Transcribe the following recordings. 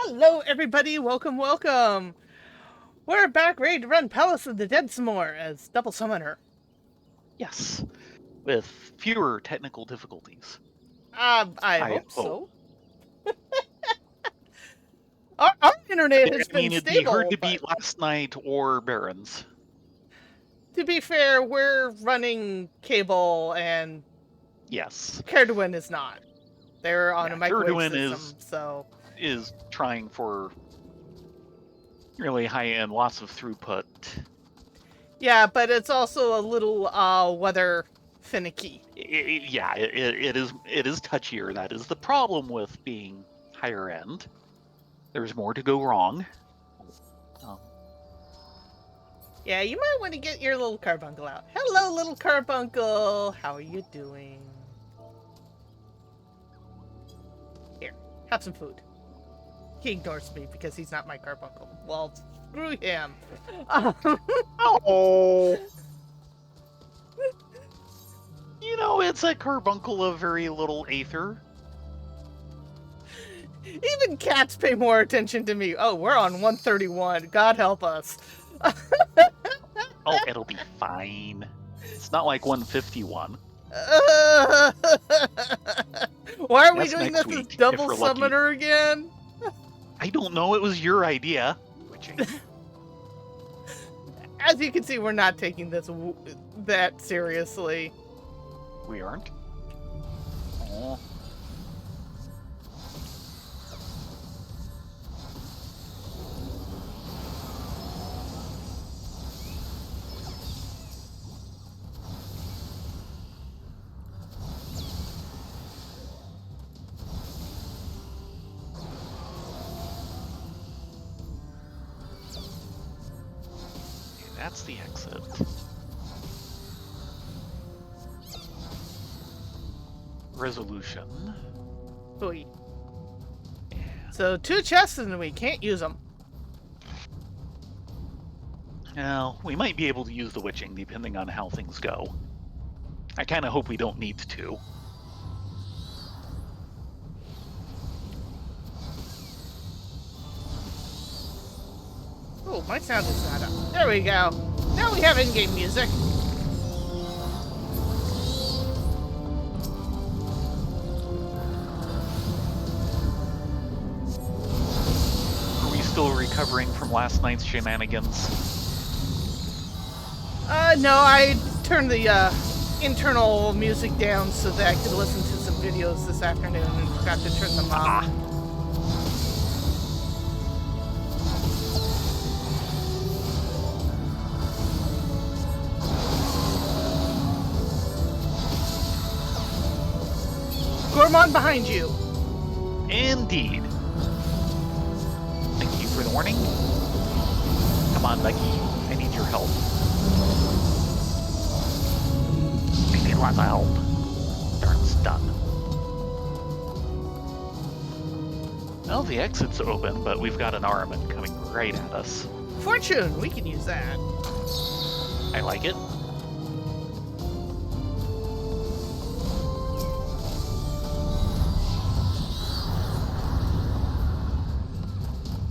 Hello, everybody. Welcome, welcome. We're back ready to run Palace of the Dead some more as Double Summoner. Yes, with fewer technical difficulties. I hope so. Our internet has been It'd be hard stable, to but beat Last Night or Barons. to be fair, we're running cable and Yes. Carduin is not. They're on a microwave Carduin system, so... is trying for really high-end, lots of throughput. Yeah, but it's also a little weather finicky. It is touchier. That is the problem with being higher end. There's more to go wrong. Yeah, you might want to get your little carbuncle out. Hello, little carbuncle. How are you doing? Here, have some food. He ignores me because he's not my carbuncle. Well, screw him. Oh! You know, it's a carbuncle of very little aether. Even cats pay more attention to me. Oh, we're on 131. God help us. Oh, it'll be fine. It's not like 151. Why are we That's doing next this as week, Double if we're Summoner again? I don't know. It was your idea. As you can see, we're not taking this that seriously. We aren't. Oh. That's the exit. Resolution. Oy. So 2 chests and we can't use them. Well, we might be able to use the witching depending on how things go. I kind of hope we don't need to. Oh, my sound is not up. There we go. Now we have in-game music. Are we still recovering from last night's shenanigans? No, I turned the internal music down so that I could listen to some videos this afternoon and forgot to turn them off. Gourmand behind you. Indeed. Thank you for the warning. Come on, Becky. I need your help. I need lots of help. Darn's done. Well, the exit's open, but we've got an Armin coming right at us. Fortune, we can use that. I like it.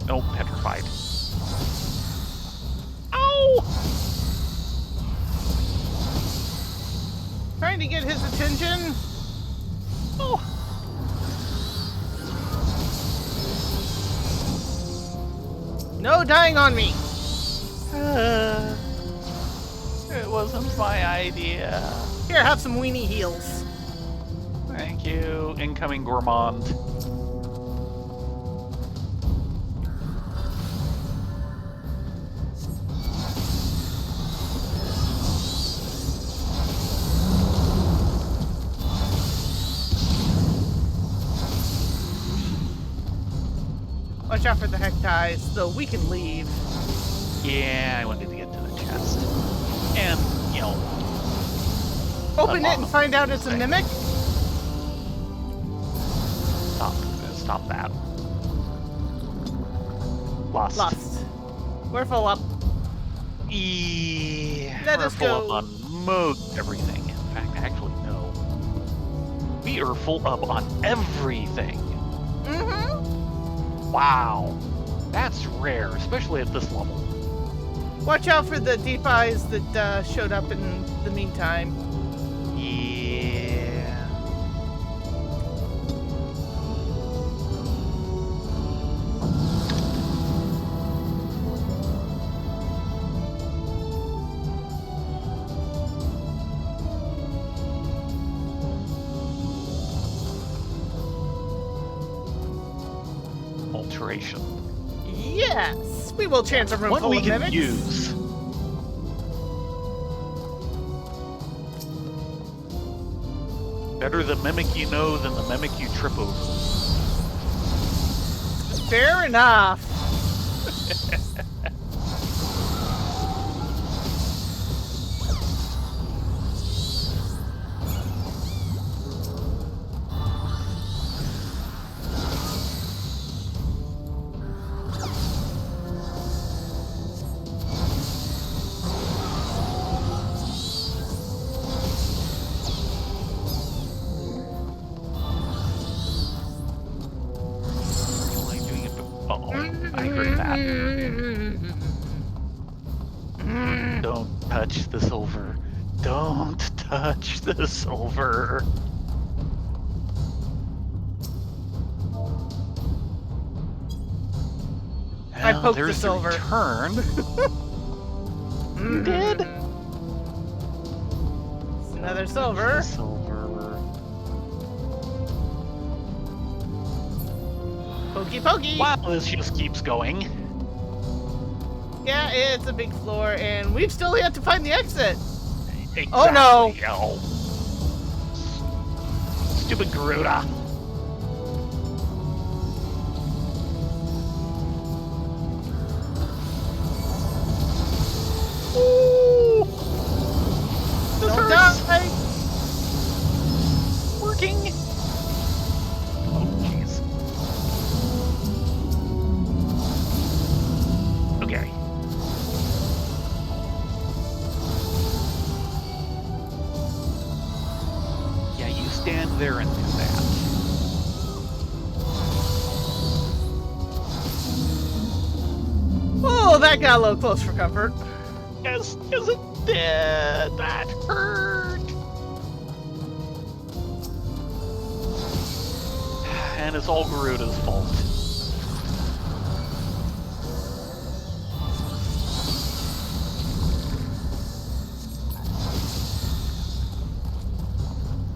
Nope, petrified. Ow! Trying to get his attention. Oh. No dying on me. It wasn't my idea. Here, have some weenie heals. Thank you. Incoming Gourmand. Watch out for the Hecties, though we can leave. Yeah, I wanted to get to the chest. And, you know... Open it and find out it's a mimic? Stop that. Lost. We're full up. Yeah, Let we're us full go. up on most everything. In fact, actually, no. We are full up on everything. Mm-hmm. Wow. That's rare, especially at this level. Watch out for the deep eyes that showed up in the meantime. Yeah. Alteration. Yes, we will chance a room One full we of can mimics. use. Better the mimic you know than the mimic you trip over. Fair enough. Am I doing it? Uh-oh, I heard that. Don't touch the silver. Don't touch the silver. I Well, poked the there's silver. return. You did? It's another The silver. silver. Pokey pokey. Wow, this just keeps going. Yeah, it's a big floor, and we've still yet to find the exit. Exactly. Oh, no. Oh. Stupid Garuda. Ooh. This Don't hurts. die. Working. Oh, jeez. Okay. Yeah, you stand there and do that. Oh, that got a little close for comfort. Yes, yes, it did. That hurt. And it's all Garuda's fault.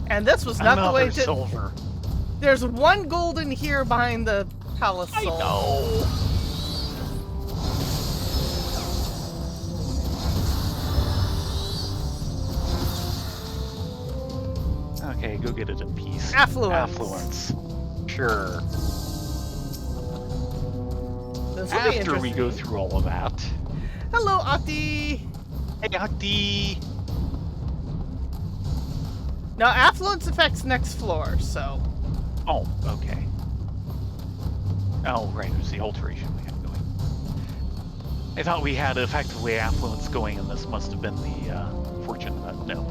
And this was not the way Another to. silver. There's one gold in here behind the palace I soul. know. Okay, go get it in peace. Affluence. Affluence. Sure. This will be After we go interesting. through all of that. Hello, Octi. Hey, Octi. Now, affluence affects next floor, so. Oh, okay. Oh, right, it was the alteration we had going. I thought we had effectively affluence going, and this must have been the fortune nut. No.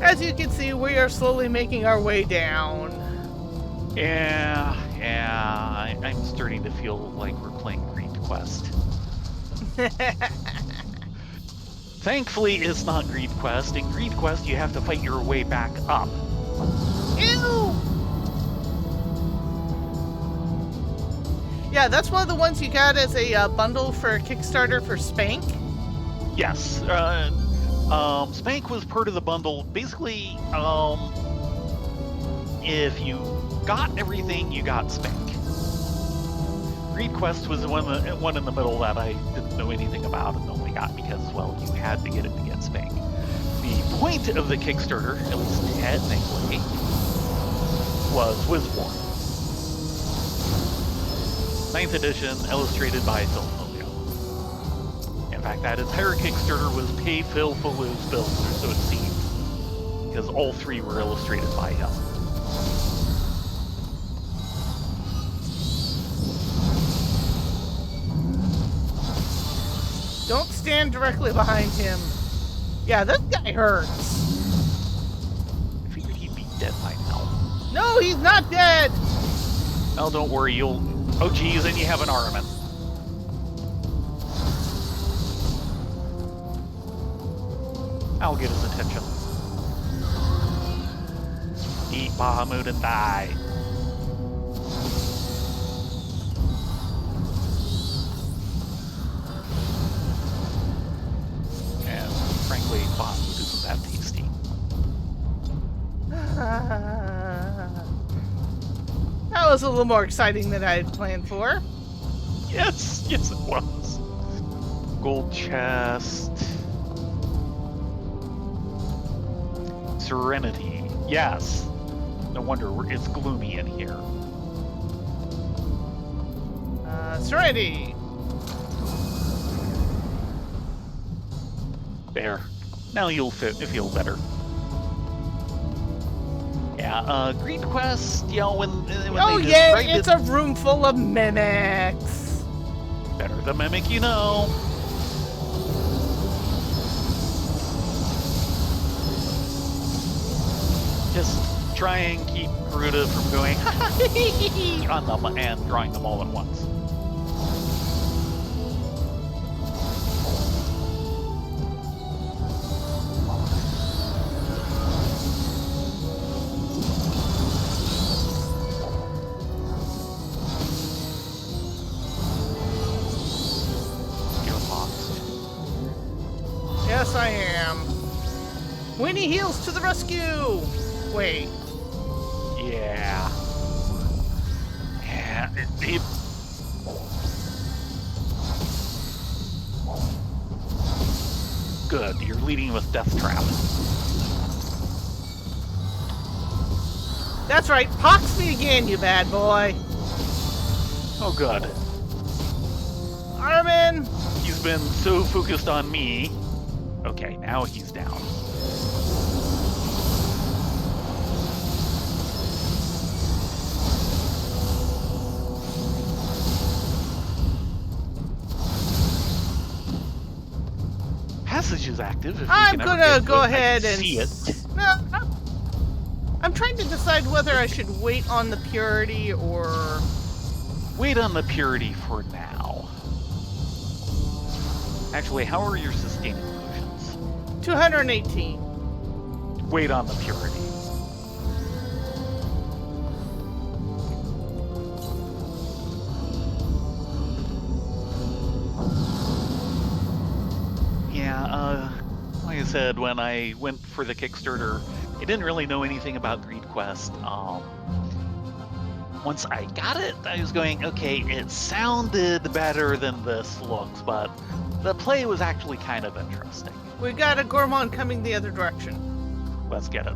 As you can see, we are slowly making our way down. Yeah, I'm starting to feel like we're playing Greed Quest. Thankfully, it's not Greed Quest. In Greed Quest, you have to fight your way back up. Ew! Yeah, that's one of the ones you got as a bundle for Kickstarter for Spank. Yes, Spank was part of the bundle. Basically, if you got everything, you got Spank. Greed Quest was the one in the middle that I didn't know anything about and only got because, well, you had to get it to get Spank. The point of the Kickstarter, at least technically, was Wizborn. 9th edition, illustrated by Phil Folio. In fact, that entire Kickstarter was pay Phil Folio's bills, or so it seemed, because all three were illustrated by him. Don't stand directly behind him. Yeah, this guy hurts. I figured he'd be dead by now. No, he's not dead! Oh, don't worry, you'll... Oh, geez, and you have an Armin. I'll get his attention. Eat Bahamut and die. And frankly, Bahamut isn't that tasty. That was a little more exciting than I had planned for. Yes, yes it was. Gold chest. Serenity. Yes. No wonder it's gloomy in here. Serenity. There. Now you'll feel better. Yeah, Greed Quest, you know, when Oh they yeah, described it's a room full of mimics. better the mimic you know. Just try and keep Garuda from going on them and drawing them all at once. You're lost. Yes, I am. Winnie Heals to the rescue! Wait. Yeah. Yeah, it... Good, you're leading with Death Trap. That's right, pox me again, you bad boy. Oh good. Armin! He's been so focused on me. Okay, now he's down. Passage is active. If I'm we can ever gonna get go to it. I ahead can and see it. No, I'm trying to decide whether I should wait on the purity or... Wait on the purity for now. Actually, how are your sustaining illusions? 218. Wait on the purity. Yeah, like I said, when I went for the Kickstarter, I didn't really know anything about Greed Quest. Once I got it, I was going, okay, it sounded better than this looks, but the play was actually kind of interesting. We got a Gormon coming the other direction. Let's get it.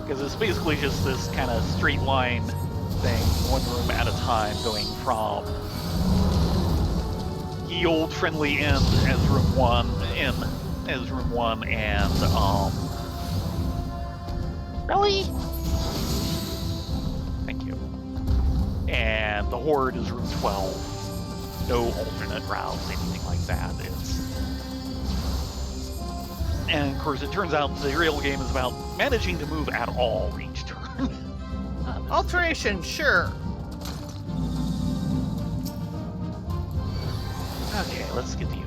Because it's basically just this kind of straight line thing, one room at a time, going from ye old friendly inn as room one, and really? Thank you. And the Horde is room 12. No alternate routes, anything like that. And of course, it turns out the real game is about managing to move at all each turn. Alteration, sure. Okay, let's get you.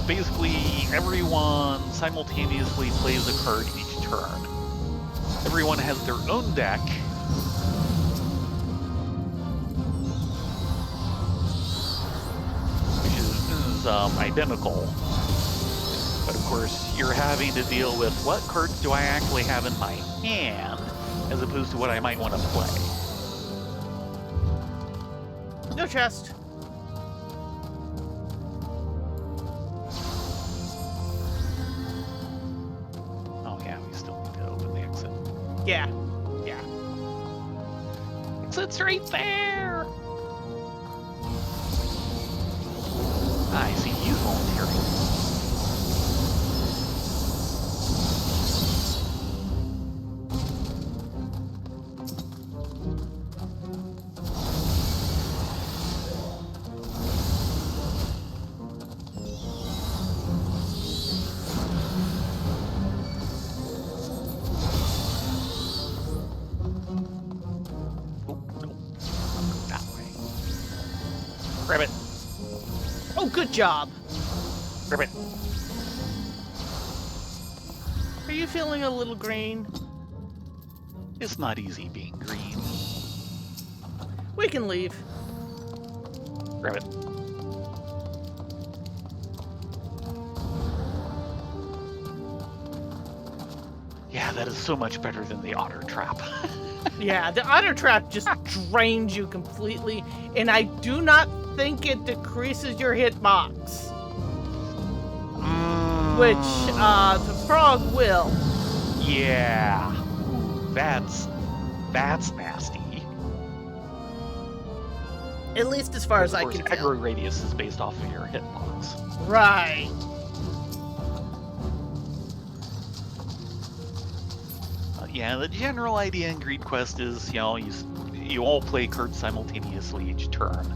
Basically, everyone simultaneously plays a card each turn. Everyone has their own deck. Which is identical. But of course, you're having to deal with what cards do I actually have in my hand, as opposed to what I might want to play. No chest. Oh yeah, we still need to open the exit. Yeah. Yeah. Exit's right there! I see you volunteering. Ribbit. Oh, good job. Ribbit. Are you feeling a little green? It's not easy being green. We can leave. Ribbit. Yeah, that is so much better than the otter trap. Yeah, the otter trap just drains you completely, and I do not think it decreases your hitbox. Which, the frog will. Yeah. Ooh, that's nasty. At least as far as Of I course, can aggro tell. radius is based off of your hitbox. Right. Yeah, the general idea in Greed Quest is, you all play cards simultaneously each turn.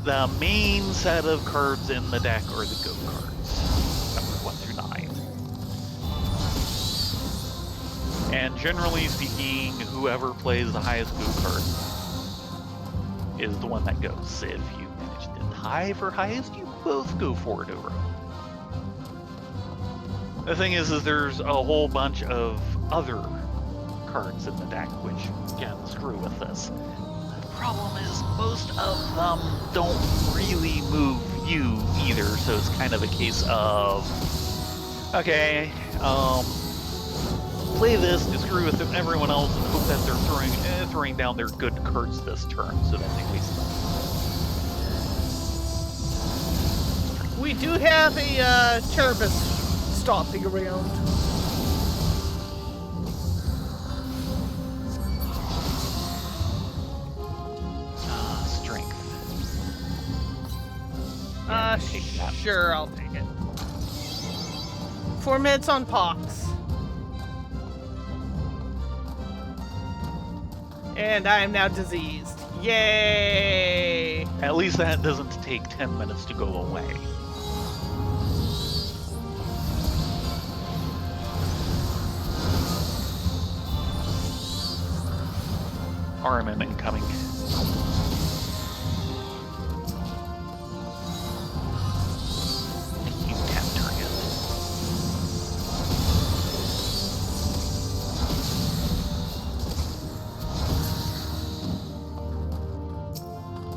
The main set of cards in the deck are the go cards, numbers 1 through 9. And generally speaking, whoever plays the highest go card is the one that goes. If you manage to tie for highest, you both go for it over. The thing is there's a whole bunch of other cards in the deck which can screw with this. The problem is most of them don't really move you either, so it's kind of a case of, okay, play this to screw with everyone else and hope that they're throwing down their good cards this turn so that they waste them. We do have a Cherbis stomping around. Strength. Yeah, take that. Sure, I'll take it. 4 minutes on Pox. And I am now diseased. Yay! At least that doesn't take 10 minutes to go away. Armin incoming. You tap target.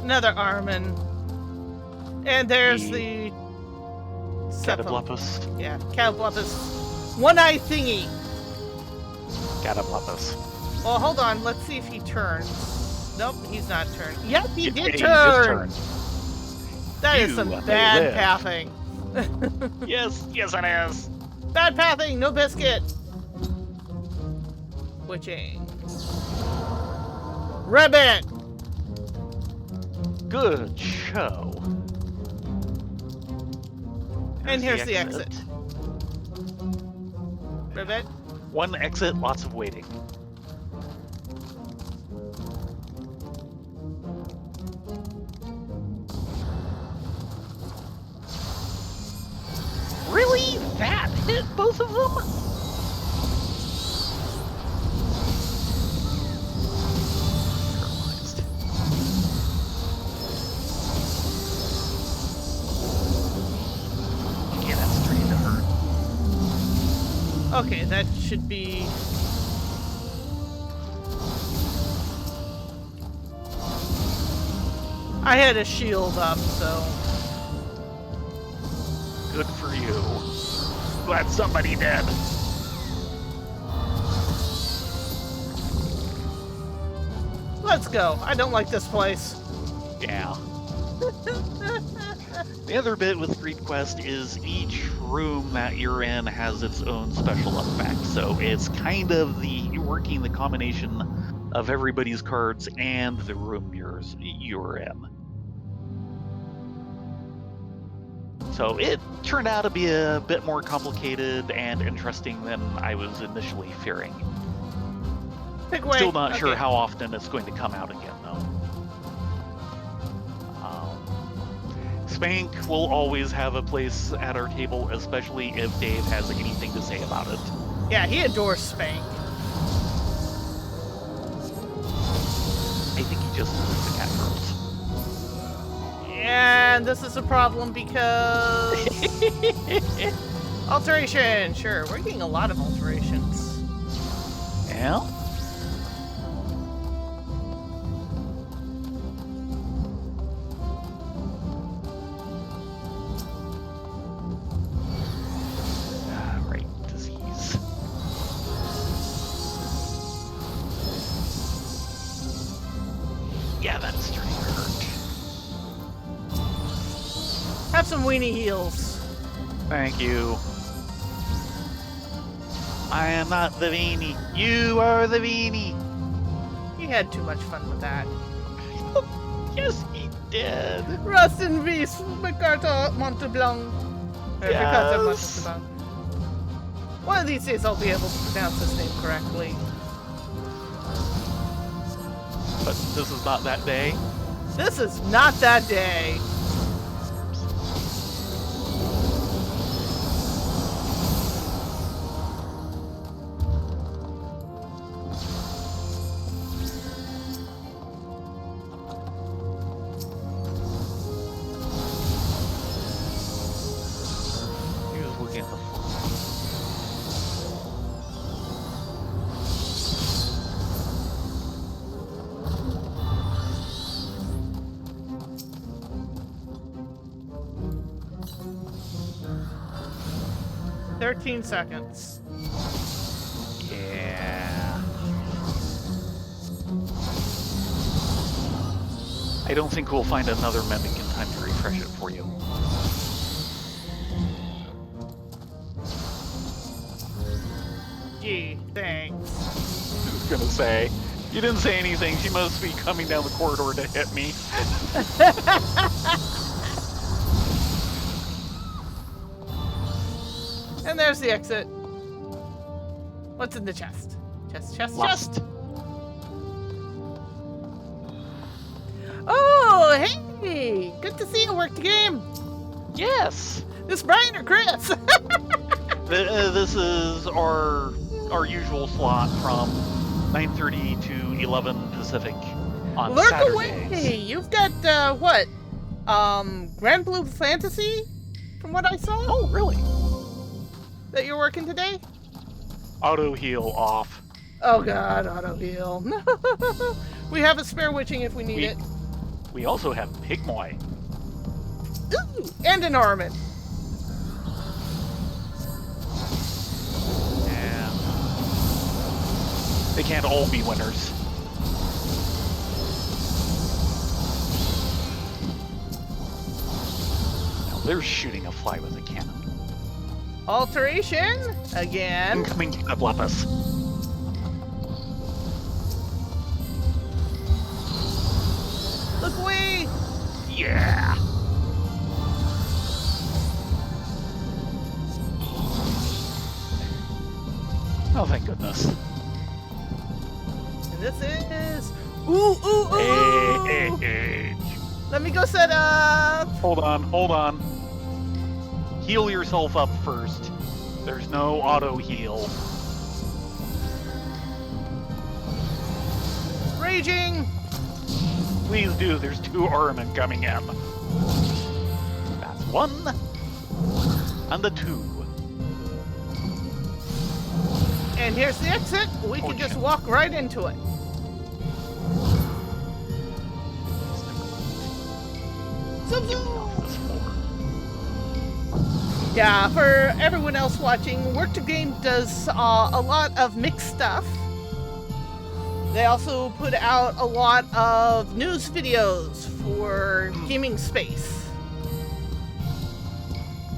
Another Armin. And there's The the... Sephiroth. Cataplepus. Yeah, Cataplepus. One-eye thingy. Cataplepus. Well, hold on. Let's see if he turns. Nope, he's not turned. Yep, he did He turn. just That is You some may bad live. pathing. turned. Yes, it is. Bad pathing, no biscuit. Switching. Ribbit. Good show. And here's the exit. Ribbit. One exit, lots of waiting. Really? That hit both of them? Paralyzed. Yeah, that's starting to hurt. Okay, that should be... I had a shield up, so... Good for you. Glad somebody did. Let's go. I don't like this place. Yeah. The other bit with Greed Quest is each room that you're in has its own special effect. So it's kind of you're working the combination of everybody's cards and the room you're in. So it turned out to be a bit more complicated and interesting than I was initially fearing. Pick away. Still not sure Okay. how often it's going to come out again, though. Spank will always have a place at our table, especially if Dave has anything to say about it. Yeah, he adores Spank. I think he just loves the cat girls. And this is a problem because... Alteration! Sure, we're getting a lot of alterations. Yeah? Right, disease. Yeah, that's starting to hurt. Have some weenie heals. Thank you. I am not the Beanie. You are the Beanie. He had too much fun with that. Yes, he did. Rest in peace, Ricardo Monteblanc. Ricardo Monteblanc. One of these days I'll be able to pronounce his name correctly. But this is not that day. This is not that day. He was looking at the floor. 13 seconds. Yeah. I don't think we'll find another mimic in time to refresh it for you. Gee, thanks. I was gonna say, you didn't say anything. She must be coming down the corridor to hit me. And there's the exit. What's in the chest? Chest. Lust. Oh, hey! Good to see you work the game. Yes. This Brian or Chris? This is our usual slot from 9:30 to 11 Pacific on Lurk Saturdays. away! You've got what? Grand Blue Fantasy, from what I saw. Oh, really? That you're working today? Auto heal off. Oh God, auto heal. We have a spare witching if we need it. We also have Pigmoy. Ooh, and an Armin. Yeah. They can't all be winners. Now they're shooting a fly with a cannon. Alteration again. Incoming Canoplepus. Look away. Yeah. Oh, thank goodness. And this is ooh. Hey. Let me go set up. Hold on. Heal yourself up first. There's no auto heal. Raging. Please do. There's 2 Armin coming in. That's 1 and the 2. And here's the exit. We can just walk right into it. Zoom, zoom. This floor. Yeah, for everyone else watching, Work to Game does a lot of mixed stuff. They also put out a lot of news videos for gaming space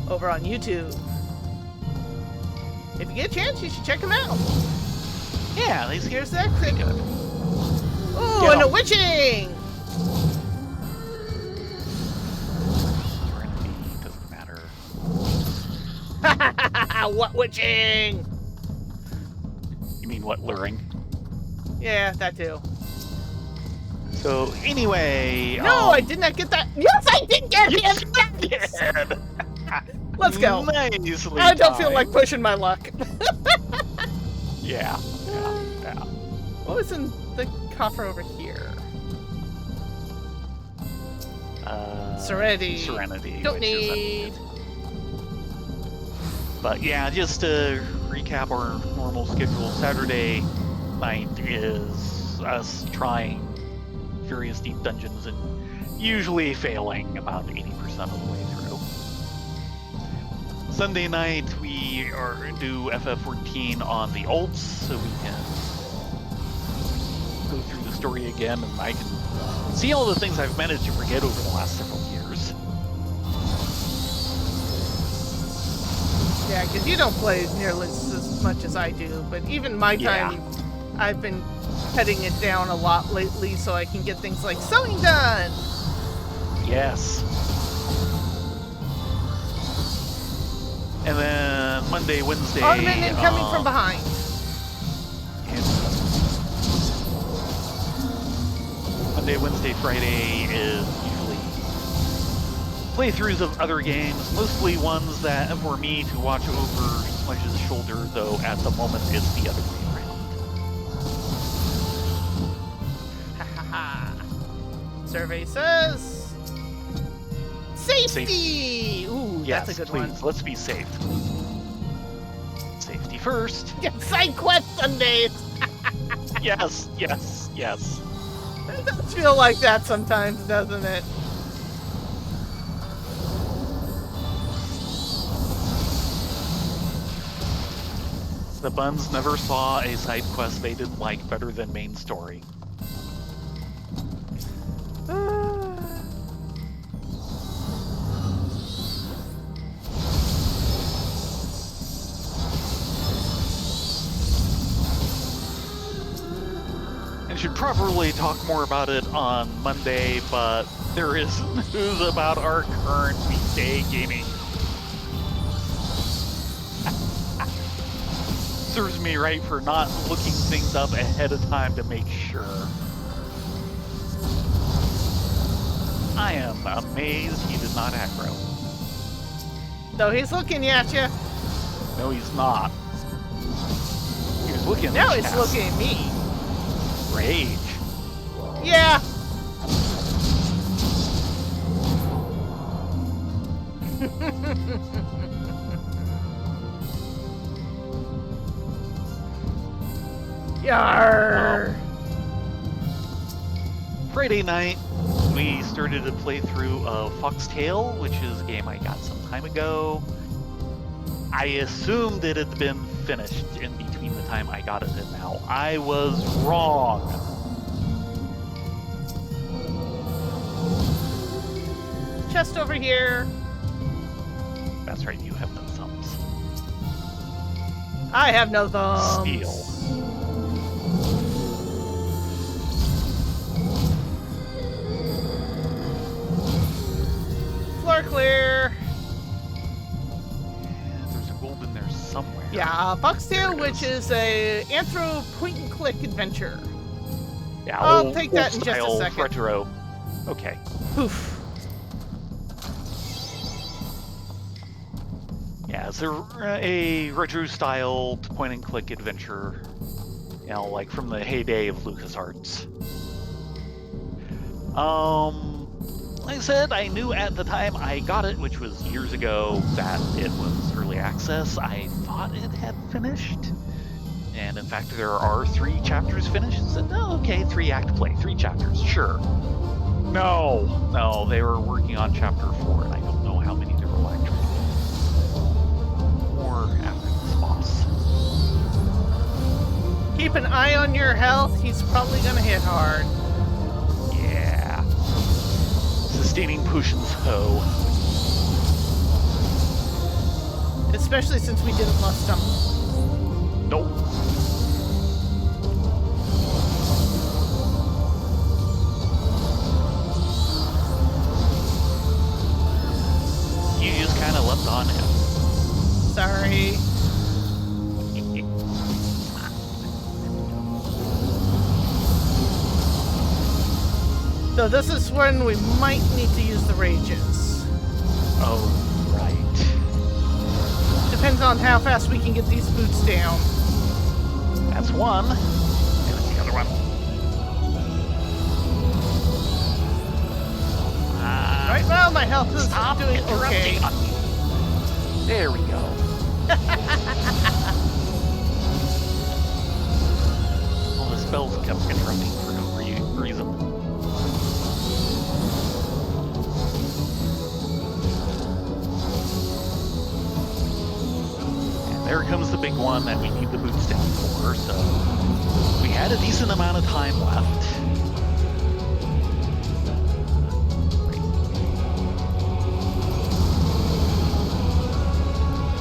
over on YouTube. If you get a chance, you should check them out. Yeah, these Here's the exit. good. Ooh, Get and a 'em. witching! Serenity doesn't matter. What witching? You mean what, luring? Yeah, that too. So anyway, No, I did not get that. Yes, I did get it! did. Let's go. Nicely I don't feel timed. like pushing my luck. Yeah. What was in the coffer over here? Serenity. Don't which need. is But yeah, just to recap our normal schedule, Saturday night is us trying various deep dungeons and usually failing about 80% of the way through. Sunday night we do FF14 on the Alts, so we can go through the story again, and I can see all the things I've managed to forget over the last several years. Yeah, because you don't play nearly as much as I do, but even my time, I've been cutting it down a lot lately so I can get things like sewing done. Yes. And then Monday, Wednesday... Ottoman incoming from behind. Monday, Wednesday, Friday is usually playthroughs of other games, mostly ones that for me to watch over Smudge's shoulder, though at the moment it's the other way around. Survey says... Safety! Ooh, yes, that's a good please, one. let's be safe. Safety first. Get side quest Sundays! Yes, yes, yes. It does feel like that sometimes, doesn't it? The Buns never saw a side quest they didn't like better than main story. And should probably talk more about it on Monday, but there is news about our current weekday gaming. Serves me right for not looking things up ahead of time to make sure. I am amazed he did not aggro. Though he's looking at you. No, he's not. He was looking at Now the he's chest. looking at me. Rage. Yeah. Yarr. Friday night, we started a playthrough of Foxtail, which is a game I got some time ago. I assumed it had been finished in between the time I got it and now. I was wrong. Chest over here. That's right, you have no thumbs. I have no thumbs. Steel. Floor clear. There's a gold in there somewhere. Yeah, Foxtail, There it which is a anthro point-and-click adventure. Yeah, I'll old, take that old in just a style, second. Retro. Okay. Poof. Yeah, it's a retro-styled point-and-click adventure. You know, like from the heyday of LucasArts. Like I said, I knew at the time I got it, which was years ago, that it was early access. I thought it had finished. And in fact, there are 3 chapters finished. I said, oh, okay, 3-act play, 3 chapters, sure. No, they were working on chapter 4, and I don't know how many there will actually be. More after this boss. Keep an eye on your health. He's probably gonna hit hard. Yeah. Sustaining potions, ho. Especially since we didn't lust him. Nope. You just kind of leapt on him. Sorry. So this is when we might need to use the rages. Oh, right. Depends on how fast we can get these boots down. That's one. There's the other one. Alright, well, my health is Stop doing interrupting okay. on me. There we go. All the spells kept interrupting for no reason. And there comes the big one that we need the boots down for, so we had a decent amount of time left.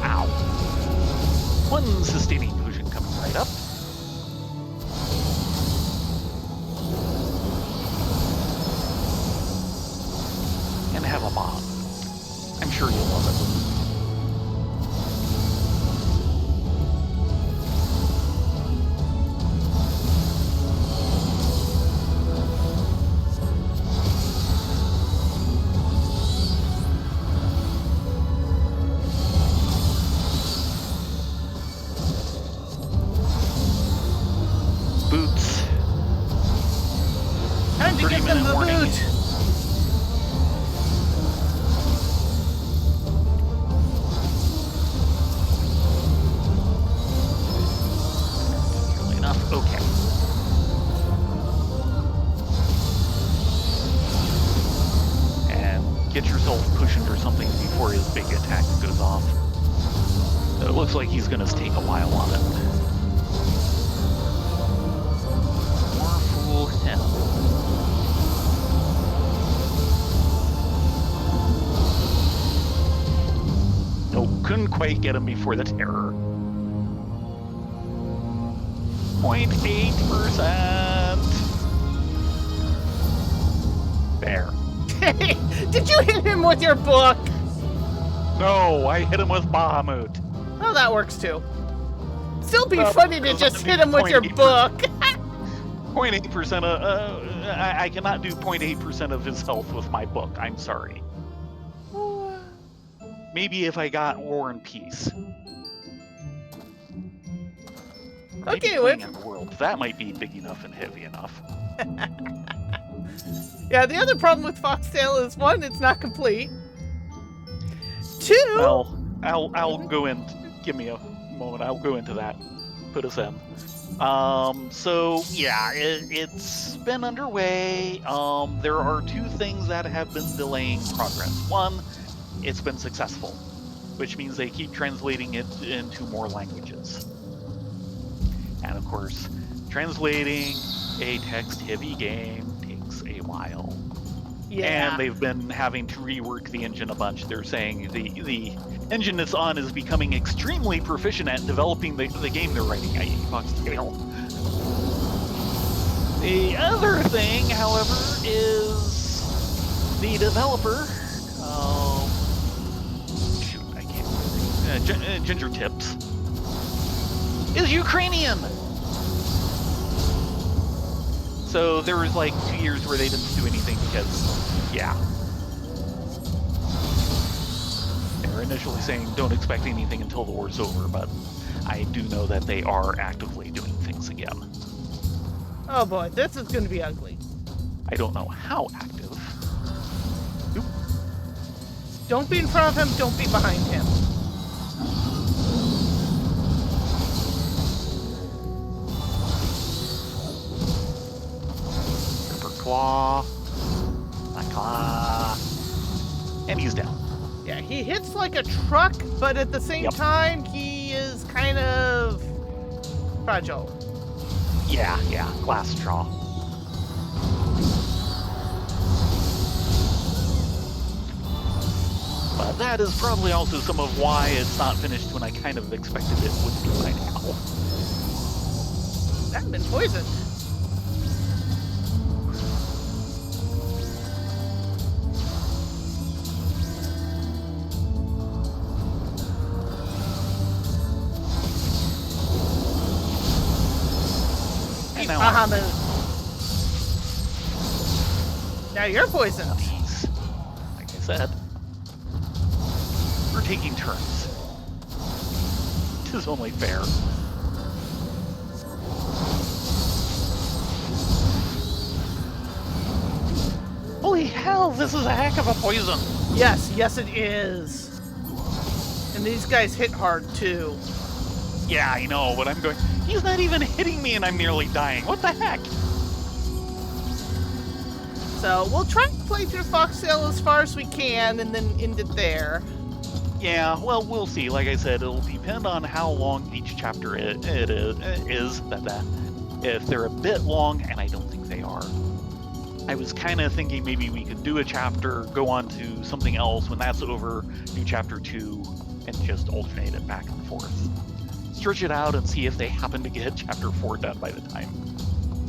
Ow. One sustaining potion coming right up. And have a bomb. I'm sure you'll love it. Boots. Time to give them 30-minute the warning. boot. Nearly enough. Okay. And get yourself pushing or something before his big attack goes off. So it looks like he's gonna take a while on it. More fool him. Nope, couldn't quite get him before the terror. 0.8%. There. Did you hit him with your book? No, I hit him with Bahamut. Oh, that works too. Still be Well, funny to because just I hit him with your 0.8%. book. 0.8% I cannot do 0.8% of his health with my book. I'm sorry. Maybe if I got War and Peace. Maybe Okay, Playing with in the World. That might be big enough and heavy enough. yeah, the other problem with Foxtail is one, it's not complete. Two, Well, I'll go in. Give me a moment. I'll go into that. Put us in. So yeah, it's been underway. There are two things that have been delaying progress. One, it's been successful, which means they keep translating it into more languages. And of course, translating a text-heavy game takes a while. yeah. And they've been having to rework the engine a bunch. They're saying the engine it's on is becoming extremely proficient at developing the game they're writing, i.e. Foxtail. The other thing, however, is the developer, shoot, I can't remember, Ginger Tips, is Ukrainian. So there was like 2 years where they didn't do anything because, yeah. They were initially saying don't expect anything until the war's over, but I do know that they are actively doing things again. Oh boy, this is going to be ugly. I don't know how active. Oop. Don't be in front of him, don't be behind him. Ripper Claw. My claw. And he's down. Yeah, he hits like a truck, but at the same Yep. time, he is kind of fragile. Yeah, glass straw. But that is probably also some of why it's not finished when I kind of expected it would be by now. I've been poisoned. And now Bahamut. Now you're poisoned. these, like I said, we're taking turns. It is only fair. Holy hell, this is a heck of a poison. Yes, yes it is. And these guys hit hard too. Yeah, I know, but I'm going, he's not even hitting me and I'm nearly dying. What the heck? So we'll try and play through Foxtail as far as we can and then end it there. Yeah, well, we'll see. Like I said, it'll depend on how long each chapter it is. If they're a bit long, and I don't think they are, I was kind of thinking maybe we could do a chapter, go on to something else. When that's over, do chapter 2, and just alternate it back and forth. Stretch it out and see if they happen to get chapter 4 done by the time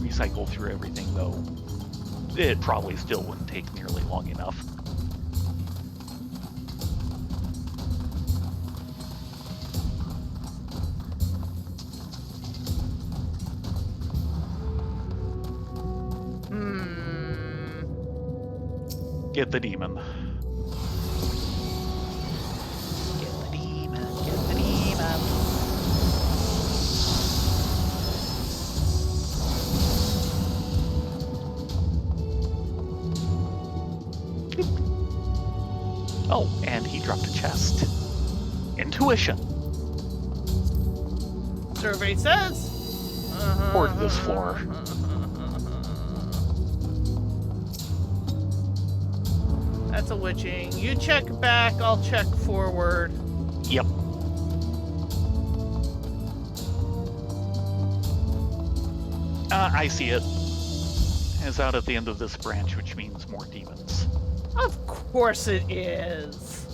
we cycle through everything, though. It probably still wouldn't take nearly long enough. Get the demon. Get the demon. Get the demon. Oh, and he dropped a chest. Intuition. Survey says. Or this floor. That's a witching. You check back, I'll check forward. Yep. I see it. It's out at the end of this branch, which means more demons. Of course it is.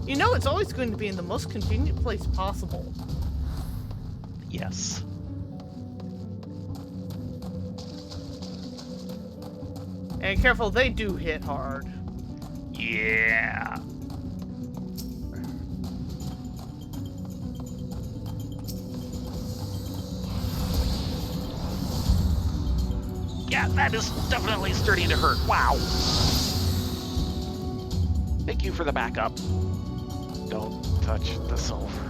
You know it's always going to be in the most convenient place possible. Yes. And careful, they do hit hard. Yeah. Yeah, that is definitely starting to hurt. Wow. Thank you for the backup. Don't touch the sulfur.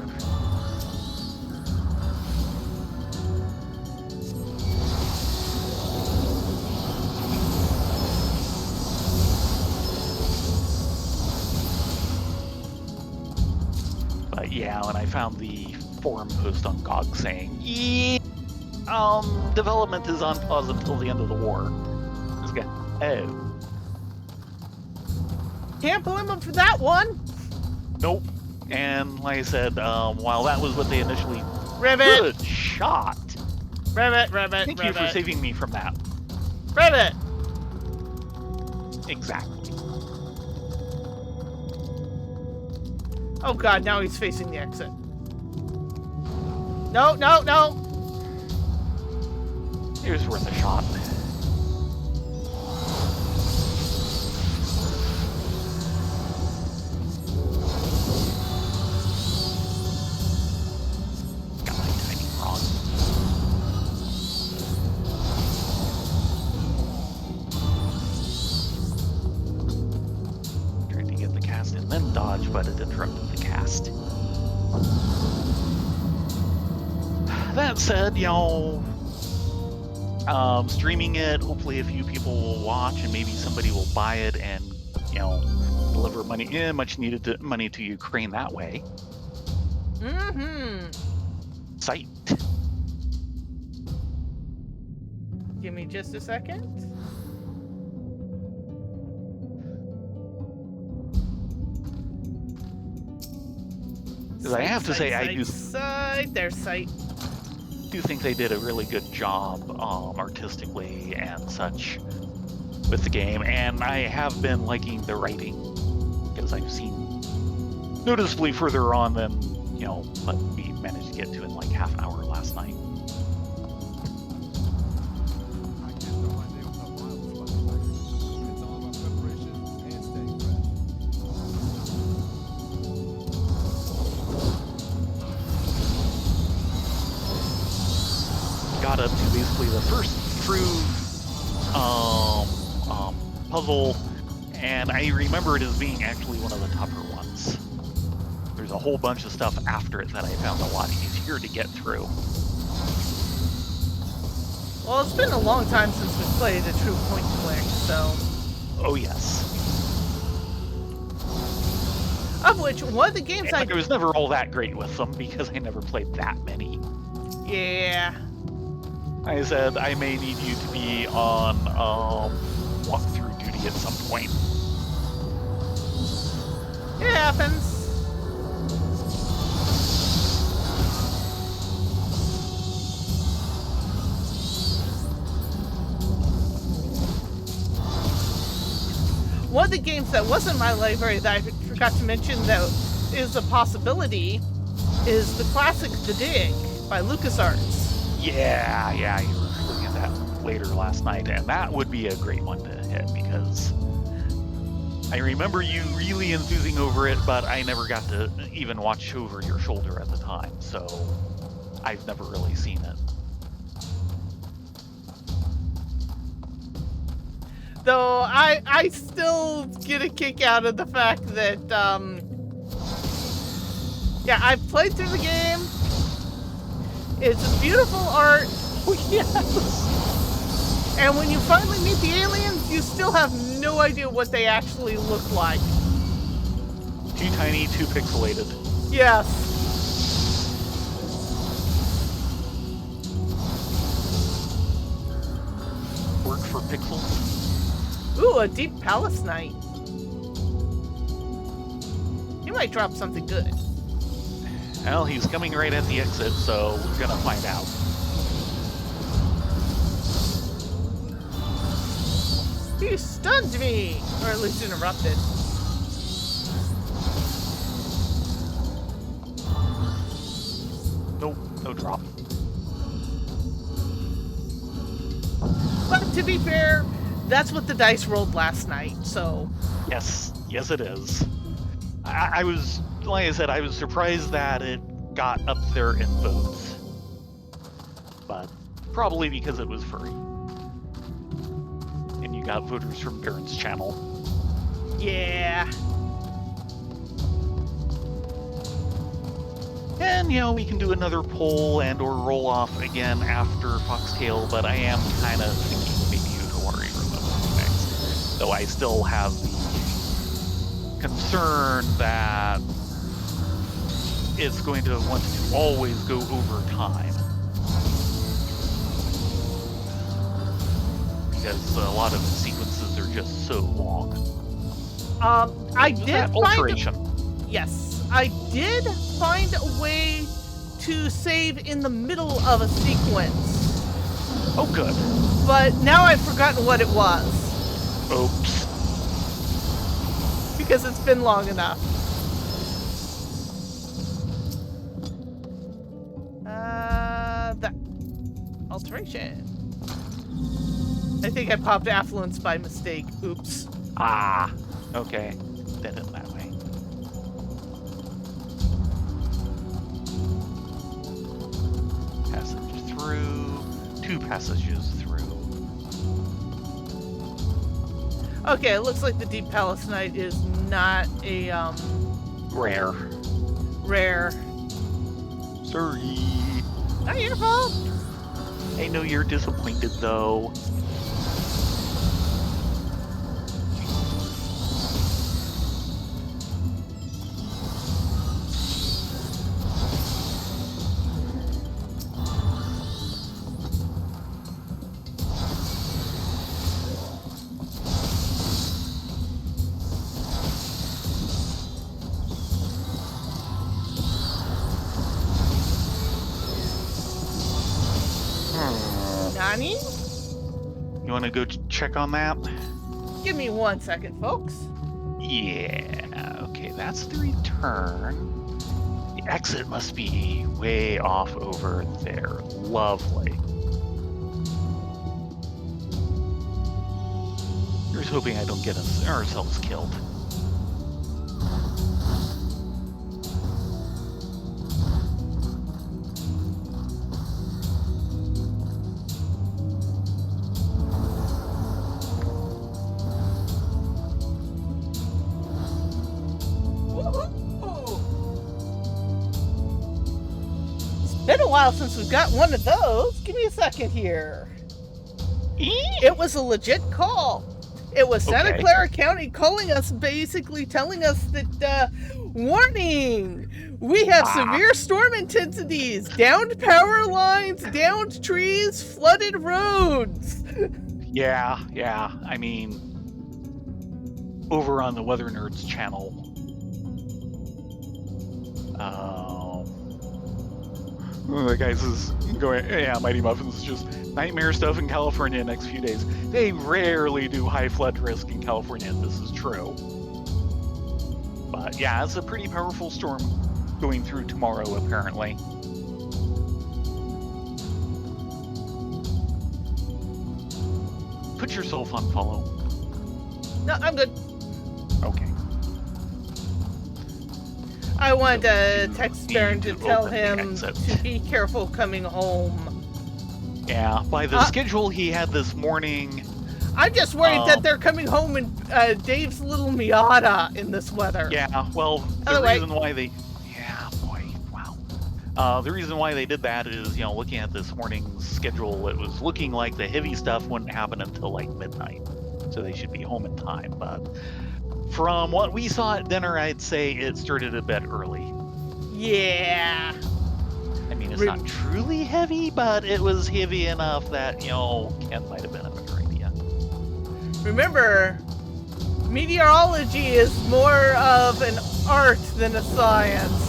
But yeah, when I found the forum post on GOG saying, development is on pause until the end of the war. This guy, oh. Can't blame them for that one. Nope. And like I said, while that was what they initially... Rivet! Good shot! Rivet. Thank you for saving me from that. Rivet! Exactly. Oh god, now he's facing the exit. No! Here's worth a shot. Got my timing wrong. Tried to get the cast and then dodge, but it interrupted the cast. That said, you know, streaming it, hopefully a few people will watch and maybe somebody will buy it and, you know, deliver money, much needed money to Ukraine that way. Sight. Give me just a second. Because I have to say, I do think they did a really good job artistically and such with the game, and I have been liking the writing because I've seen noticeably further on than, you know, what we managed to get to in like half an hour last night. Got up to basically the first true puzzle, and I remember it as being actually one of the tougher ones. There's a whole bunch of stuff after it that I found a lot easier to get through. Well, it's been a long time since we played a true point and click, so Oh yes. Of which, one of the games I was never all that great with them because I never played that many. Yeah. I said I may need you to be on walkthrough duty at some point. It happens. One of the games that was in my library that I forgot to mention that is a possibility is the classic The Dig by LucasArts. Yeah, you were looking at that later last night, and that would be a great one to hit because I remember you really enthusing over it, but I never got to even watch over your shoulder at the time, so I've never really seen it. Though I still get a kick out of the fact that, yeah, I've played through the game. It's beautiful art. Oh, yes. And when you finally meet the aliens, you still have no idea what they actually look like. Too tiny, too pixelated. Yes. Work for pixels. Ooh, a Deep Palace Knight. He might drop something good. Well, he's coming right at the exit, so we're gonna find out. He stunned me! Or at least interrupted. Nope, no drop. But to be fair, that's what the dice rolled last night, so... Yes it is. I was, like I said, I was surprised that it got up there in votes. But probably because it was free. And you got voters from Baron's channel. Yeah. And, we can do another poll and or roll off again after Foxtail, but I am kind of thinking maybe Utawari Remote next. Though I still have the concern that it's going to want to always go over time. Because a lot of the sequences are just so long. I did find... Alteration. Yes, I did find a way to save in the middle of a sequence. Oh, good. But now I've forgotten what it was. Oops. Because it's been long enough. That. Alteration. I think I popped Affluence by mistake. Oops. Ah, okay. Did it that way. Passage through. 2 passages through. Okay, it looks like the Deep Palace Knight is not a, Rare. rare. Sorry. Not your fault. I know you're disappointed, though. Nani? You want to go check on that? Give me 1 second, folks. Yeah, okay, that's the return. The exit must be way off over there. Lovely. Here's hoping I don't get ourselves killed. Been a while since we've got one of those. Give me a second here. It was a legit call. It was Santa Okay. Clara County calling us, basically telling us that, warning! We have severe storm intensities, downed power lines, downed trees, flooded roads. Yeah. I mean, over on the Weather Nerds channel, the guys is going, yeah, Mighty Muffins is just nightmare stuff in California next few days. They rarely do high flood risk in California, and this is true. But yeah, it's a pretty powerful storm going through tomorrow, apparently. Put yourself on follow. No, I'm good. Okay. I wanted to text Baron to need to tell open the him exit. to be careful coming home. Yeah, by the schedule he had this morning. I'm just worried that they're coming home in Dave's little Miata in this weather. Yeah, well, the reason why they... Yeah, boy, wow. The reason why they did that is, you know, looking at this morning's schedule, it was looking like the heavy stuff wouldn't happen until like midnight. So they should be home in time. But from what we saw at dinner, I'd say it started a bit early. Yeah. I mean, it's not truly heavy, but it was heavy enough that, you know, Ken might have been a better idea. Remember, meteorology is more of an art than a science.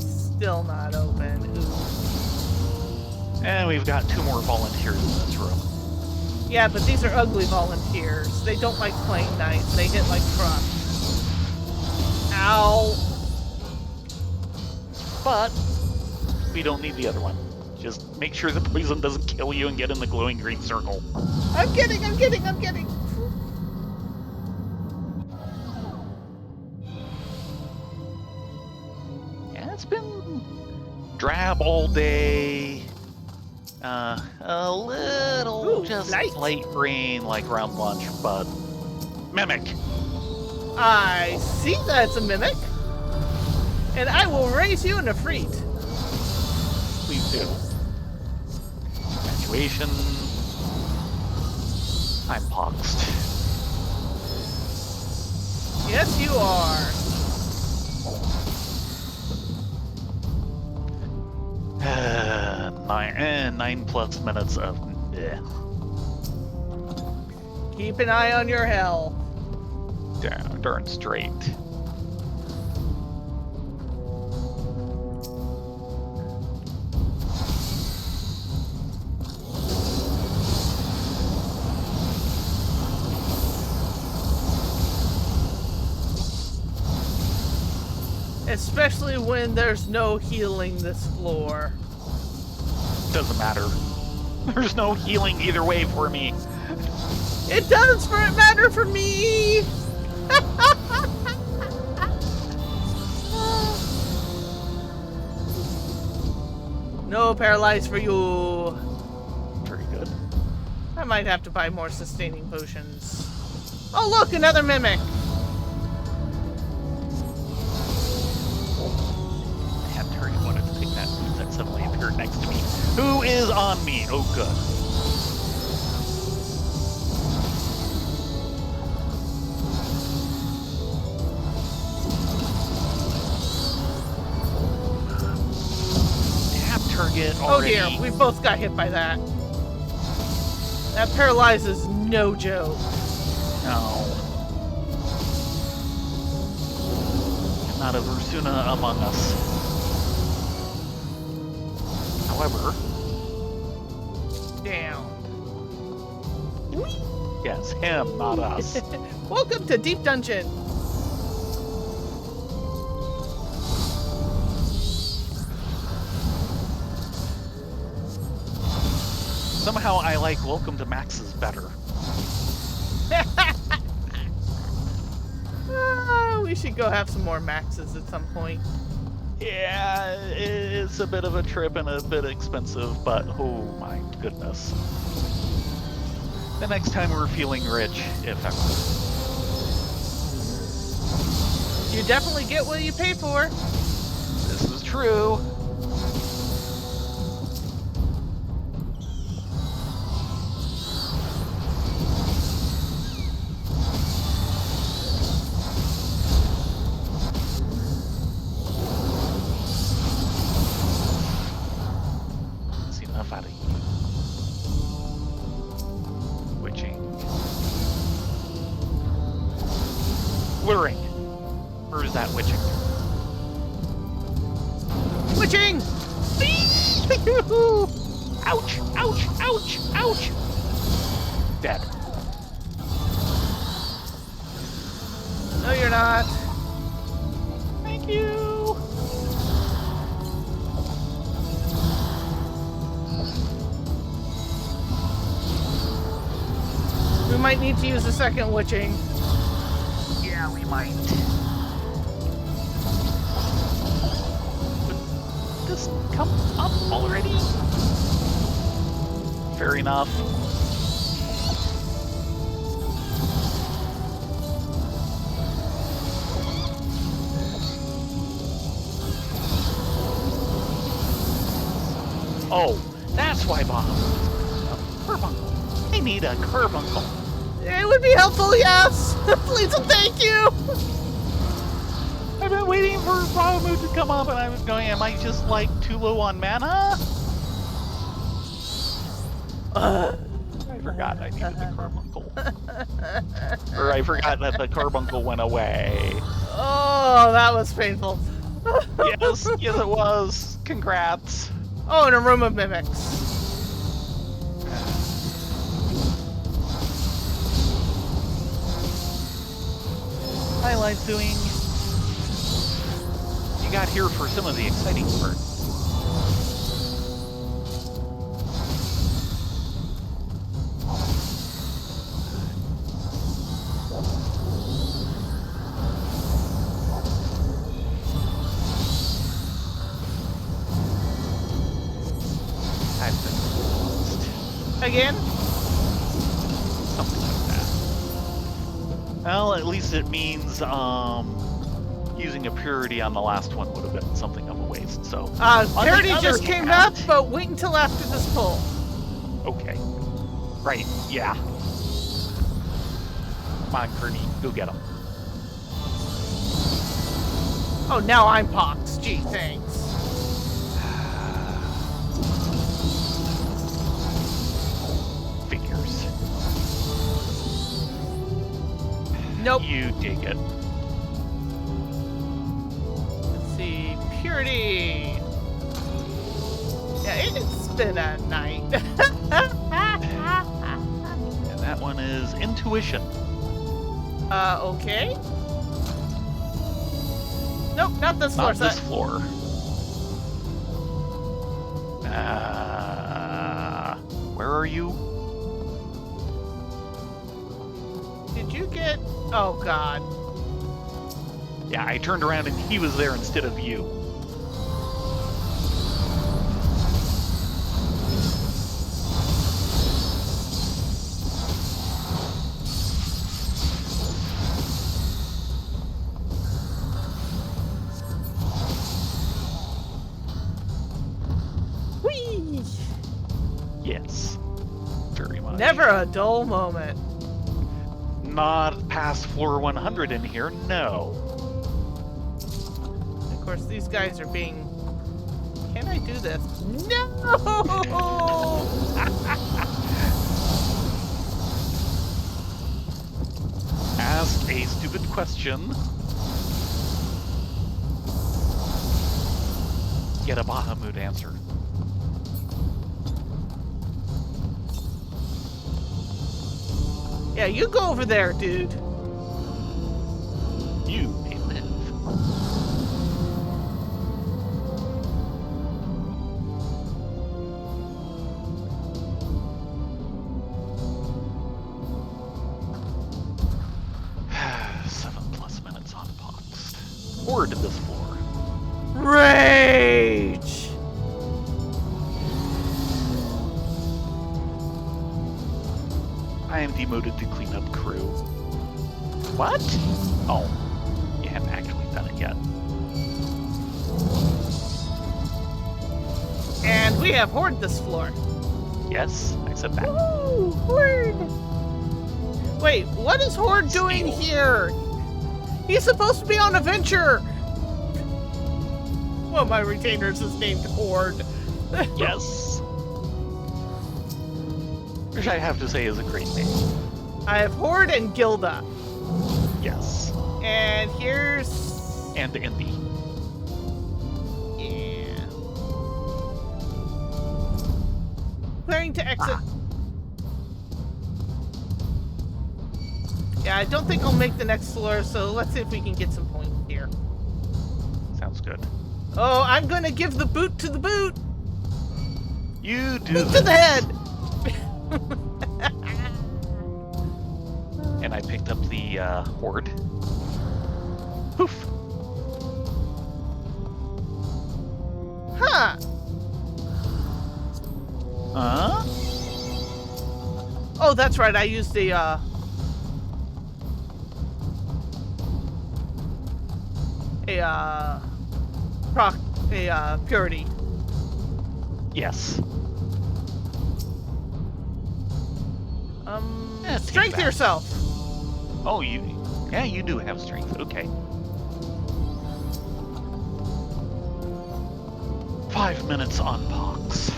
Still not open. Ooh. And we've got 2 more volunteers in this room. Yeah, but these are ugly volunteers. They don't like playing nice. They hit like truck. Ow. But we don't need the other one. Just make sure the poison doesn't kill you and get in the glowing green circle. I'm getting. Yeah, it's been drab all day. A little light rain like around lunch, but Mimic. I see that's a mimic. And I will raise you in a freet. Please do. Graduation. I'm poxed. Yes, you are. 9+ minutes of bleh. Keep an eye on your health. Darn straight. Especially when there's no healing this floor. Doesn't matter. There's no healing either way for me. It does matter for me! No paralyze for you. Very good. I might have to buy more sustaining potions. Oh look, another mimic! I had Terry wanted to take that move that suddenly appeared next to me. Who is on me? Oh, good. Tap target already. Oh dear, we both got hit by that. That paralyzes no joke. No. Not a Ursuna among us. However... Down. Yes, him, not us. Welcome to Deep Dungeon. Somehow I like Welcome to Max's better. We should go have some more maxes at some point. Yeah, it's a bit of a trip and a bit expensive, but oh my goodness. The next time we're feeling rich, if ever. You definitely get what you pay for. This is true. That's enough out of you. Witching. Luring. Or is that witching? Witching! Ouch! Ouch! Ouch! Ouch! Dead. No, you're not. Thank you. We might need to use a second witching. Yeah, we might. Would this come up already? Fair enough. Oh, that's why Bahamut. Carbuncle. I need a carbuncle. It would be helpful, yes! Please and thank you! I've been waiting for Bahamut to come up and I was going, am I just like too low on mana? I forgot I needed the carbuncle. Or I forgot that the carbuncle went away. Oh, that was painful. Yes, yes it was. Congrats. Oh, and a room of mimics. Highlights doing. You got here for some of the exciting part. I've been lost. Again? Something like that. Well, at least it means using a purity on the last one would have been something of a waste. So on the Parity other just came hand- up, but wait until after this pull. Okay. Right. Yeah. Come on, Kearney, go get him. Oh, now I'm Pox. Gee, thanks. Figures. Nope. You dig it. Let's see. Purity. Yeah, it's been a night. And that one is intuition. Okay. Nope, not this floor Not this set. floor. Where are you? Did you get... Oh, God. Yeah, I turned around and he was there instead of you. Whee! Yes. Very much. Never a dull moment. Not past floor 100 in here, no. Of course, these guys are being... Can I do this? No! Ask a stupid question. Get a Bahamut answer. Yeah, you go over there, dude. You may live. minutes on Pox. Or to this floor. Rage! I am demoted to cleanup crew. What? Oh, you haven't actually done it yet. we have Horde this floor. Yes, I said that. Woo! Horde! Wait, what is Horde doing here? He's supposed to be on a venture! One of my retainers is named Horde. Yes. Which I have to say is a great name. I have Horde and Gilda. Yes. And here's... And Indy. Yeah. Clearing to exit. Yeah, I don't think I'll make the next floor, so let's see if we can get some points here. Sounds good. Oh, I'm gonna give the boot to the boot! You do Boot to the head! And I picked up the Horde. Poof. Huh. Oh, that's right, I used the, purity. Yes. Yeah, it's Strength bad. yourself. Oh, yeah, you do have strength. Okay. 5 minutes on Pox.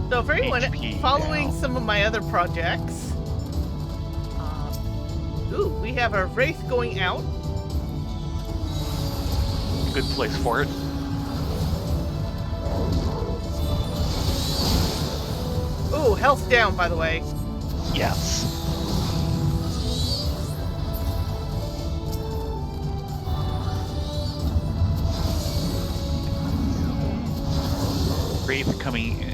So for anyone HP following down. some of my other projects, ooh, we have a Wraith going out. Good place for it. Ooh, health down, by the way. Yes. Wraith coming.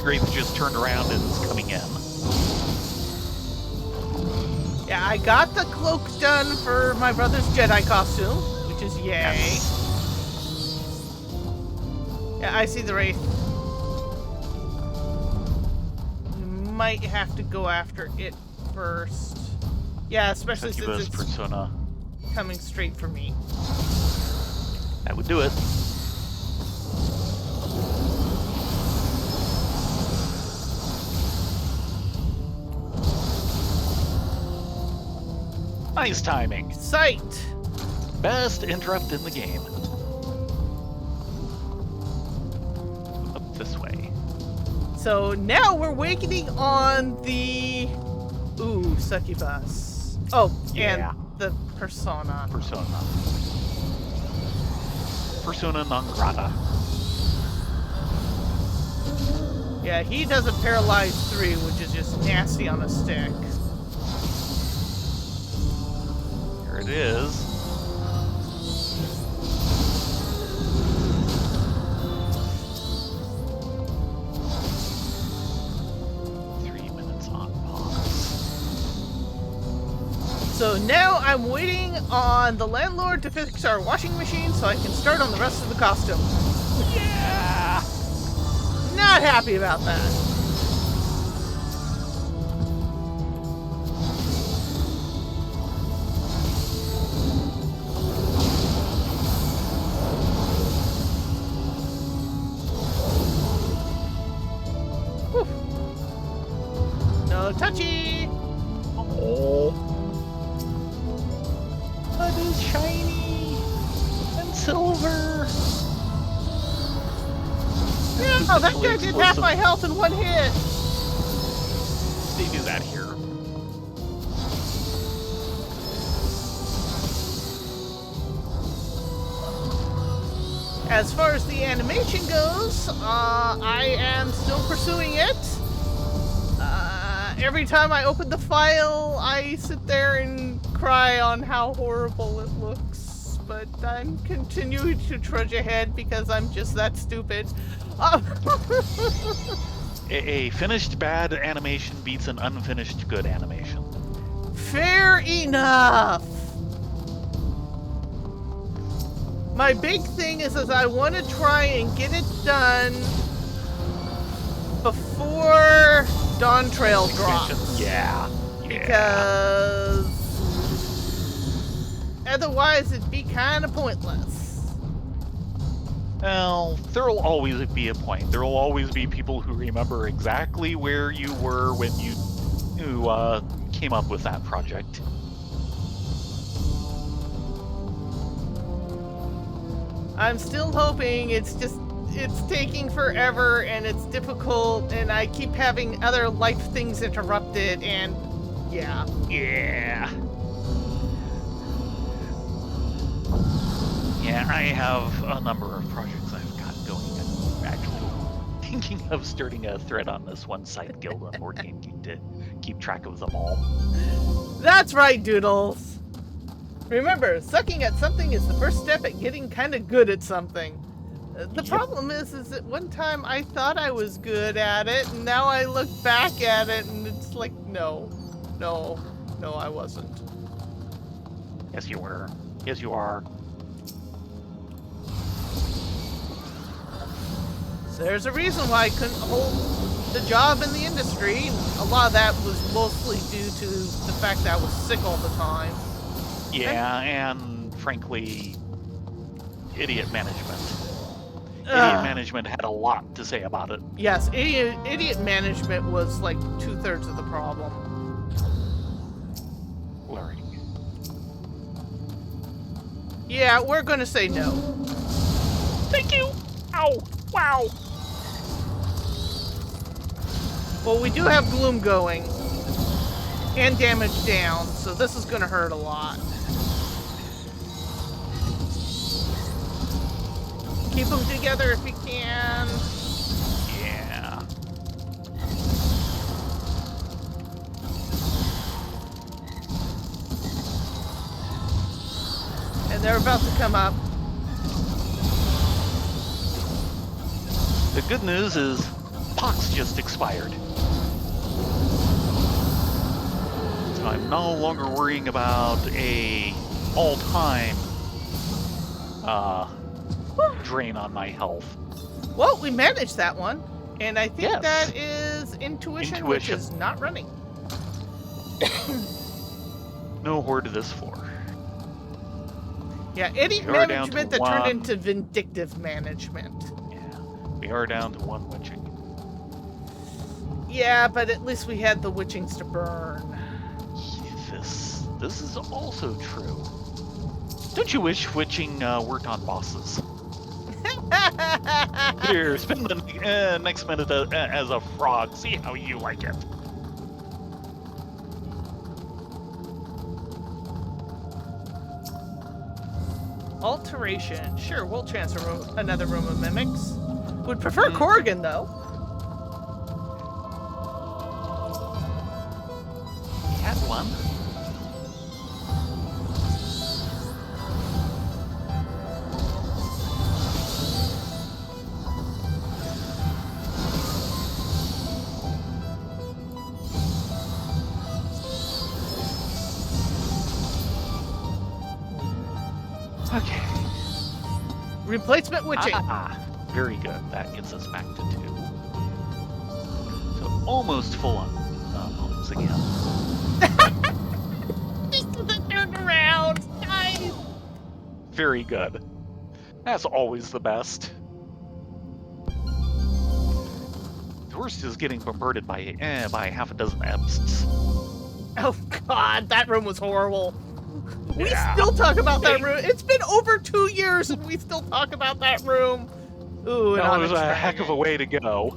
Wraith just turned around and is coming in. Yeah, I got the cloak done for my brother's Jedi costume, which is yay. Yes. Yeah, I see the Wraith. Might have to go after it first. Yeah, especially Succubus since it's Persona. coming straight for me. That would do it. Nice timing. Sight! Best interrupt in the game. Up this way. So now we're waiting on the... Ooh, succubus. Oh, Yeah. and the persona. Persona. Persona non grata. Yeah, he does a paralyzed 3, which is just nasty on a stick. Here it is. So now I'm waiting on the landlord to fix our washing machine so I can start on the rest of the costume. Yeah! Not happy about that. Whew. No touchy! Oh. That is shiny and silver. Yeah, that guy did half my health in one hit. They do that here. As far as the animation goes, I am still pursuing it. Every time I open the file, I sit there and cry on how horrible it looks. But I'm continuing to trudge ahead because I'm just that stupid. A finished bad animation beats an unfinished good animation. Fair enough. My big thing is I want to try and get it done before Dawn Trail Expansion? drops. Yeah. Because otherwise it'd be kind of pointless. Well, there'll always be a point. There'll always be people who remember exactly where you were when you came up with that project. I'm still hoping it's taking forever and it's difficult and I keep having other life things interrupted and yeah. Yeah. Yeah, I have a number of projects I've got going. I'm actually thinking of starting a thread on this one side guild on Board Game Geek to keep track of them all. That's right, Doodles. Remember, sucking at something is the first step at getting kind of good at something. The problem is that one time I thought I was good at it, and now I look back at it, and it's like, no, I wasn't. Yes, you were. Yes, you are. There's a reason why I couldn't hold the job in the industry. A lot of that was mostly due to the fact that I was sick all the time. Yeah, and frankly, idiot management. Idiot management had a lot to say about it. Yes, idiot management was like 2/3 of the problem. Learning. Yeah, we're gonna say no. Thank you! Ow! Wow! Well, we do have Gloom going. And damage down, so this is gonna hurt a lot. Keep them together if you can. Yeah. And they're about to come up. The good news is Pox just expired. So I'm no longer worrying about a all-time drain on my health. Well, we managed that one. And I think Yes. that is Intuition, which is not running. No Horde to this floor. Yeah, idiot We are down to management that one. turned into vindictive management. Yeah. We are down to one witching. Yeah, but at least we had the witchings to burn. This is also true. Don't you wish witching worked on bosses? Here, spend the next minute as a frog. See how you like it. Alteration. Sure, we'll transfer another room of mimics. Would prefer Corrigan, though. He had one. Okay. Replacement witching. Very good. That gets us back to 2. So almost full on homes again. Just the turnaround. Nice. Very good. That's always the best. The worst is getting bombarded by half a dozen Ebsts. Oh God, that room was horrible. We Yeah. still talk about that room. It's been over 2 years and we still talk about that room. Ooh, and That on was a heck of a way to go.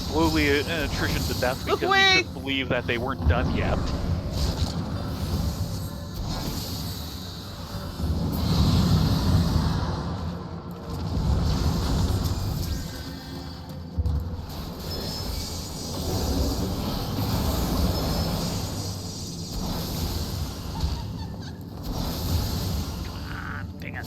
Slowly attrition to death Look because away! we couldn't believe that they weren't done yet. Dang it.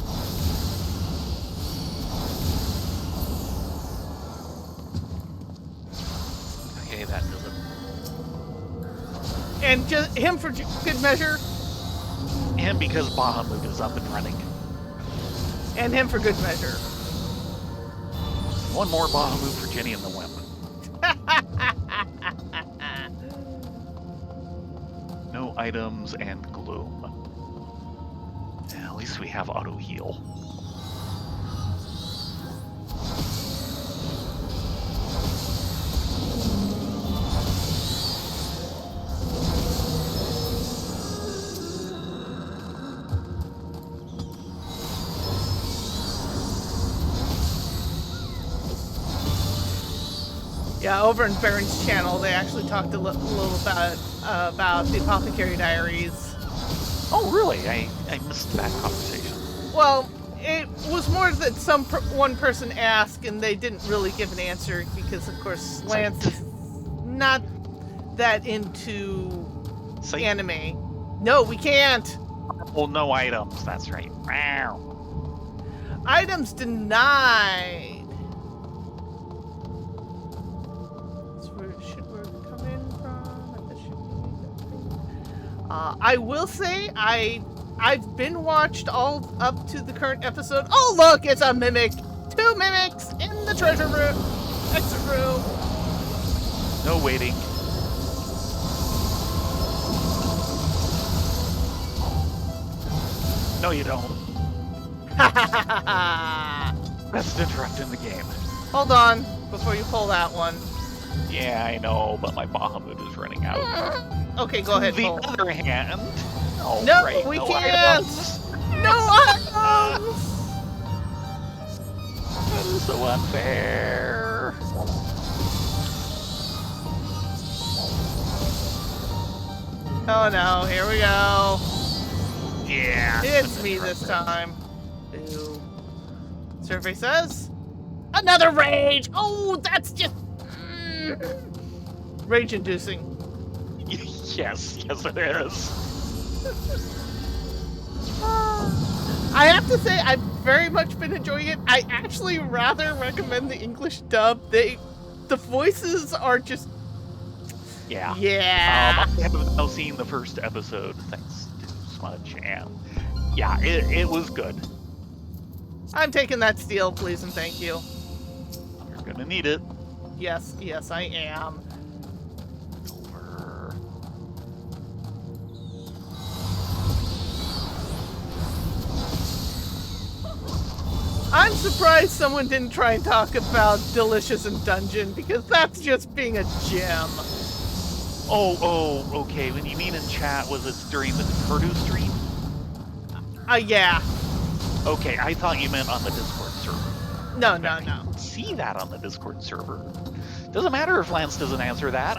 Okay, that does it. And just him for good measure. And because Bahamut is up and running. And him for good measure. One more Bahamut for Jenny and the Wimp. No items and gloom. Yeah, at least we have auto heal. Yeah, over in Baron's channel, they actually talked a little about the Apothecary Diaries. Oh, really? I missed that conversation. Well, it was more that one person asked and they didn't really give an answer because, of course, Lance is not that into anime. No, we can't. Well, no items. That's right. Wow. Items denied. I will say I've been watched all up to the current episode. Oh look, it's a mimic. 2 mimics in the treasure room, exit room. No waiting. No, you don't. Best interrupt in the game. Hold on before you pull that one. Yeah, I know, but my Bahamut is running out. Okay, go ahead. On the pull. other hand, oh, No, right, we no can't. items. No items. That is so unfair. Oh no, here we go. Yeah. It's me this time. Ew. Survey says another rage. Oh, that's just rage-inducing. Yes, it is. I have to say, I've very much been enjoying it. I actually rather recommend the English dub. The voices are just... Yeah. Yeah. I have now seen the first episode, thanks to Smudge, and yeah, it was good. I'm taking that steel, please and thank you. You're gonna need it. Yes, I am. Over. I'm surprised someone didn't try and talk about Delicious in Dungeon, because that's just being a gem. Oh, okay. When you mean in chat, was it during the Purdue stream? Yeah. Okay, I thought you meant on the Discord server. No. See that on the Discord server. Doesn't matter if Lance doesn't answer that.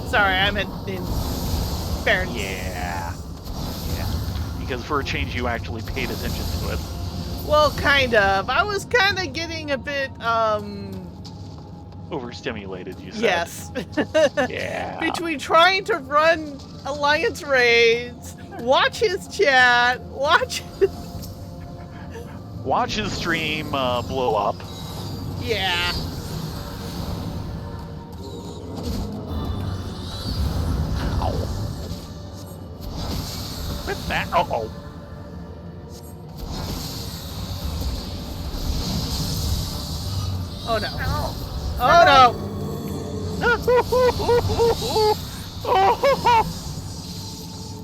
Sorry, I meant in fairness. Yeah. Because for a change, you actually paid attention to it. Well, kind of. I was kind of getting a bit, Overstimulated, you said. Yes. Yeah. Between trying to run Alliance raids, watch his chat, watch his stream blow up. Yeah. Ow. With that. Oh. Oh no. Ow. Oh no.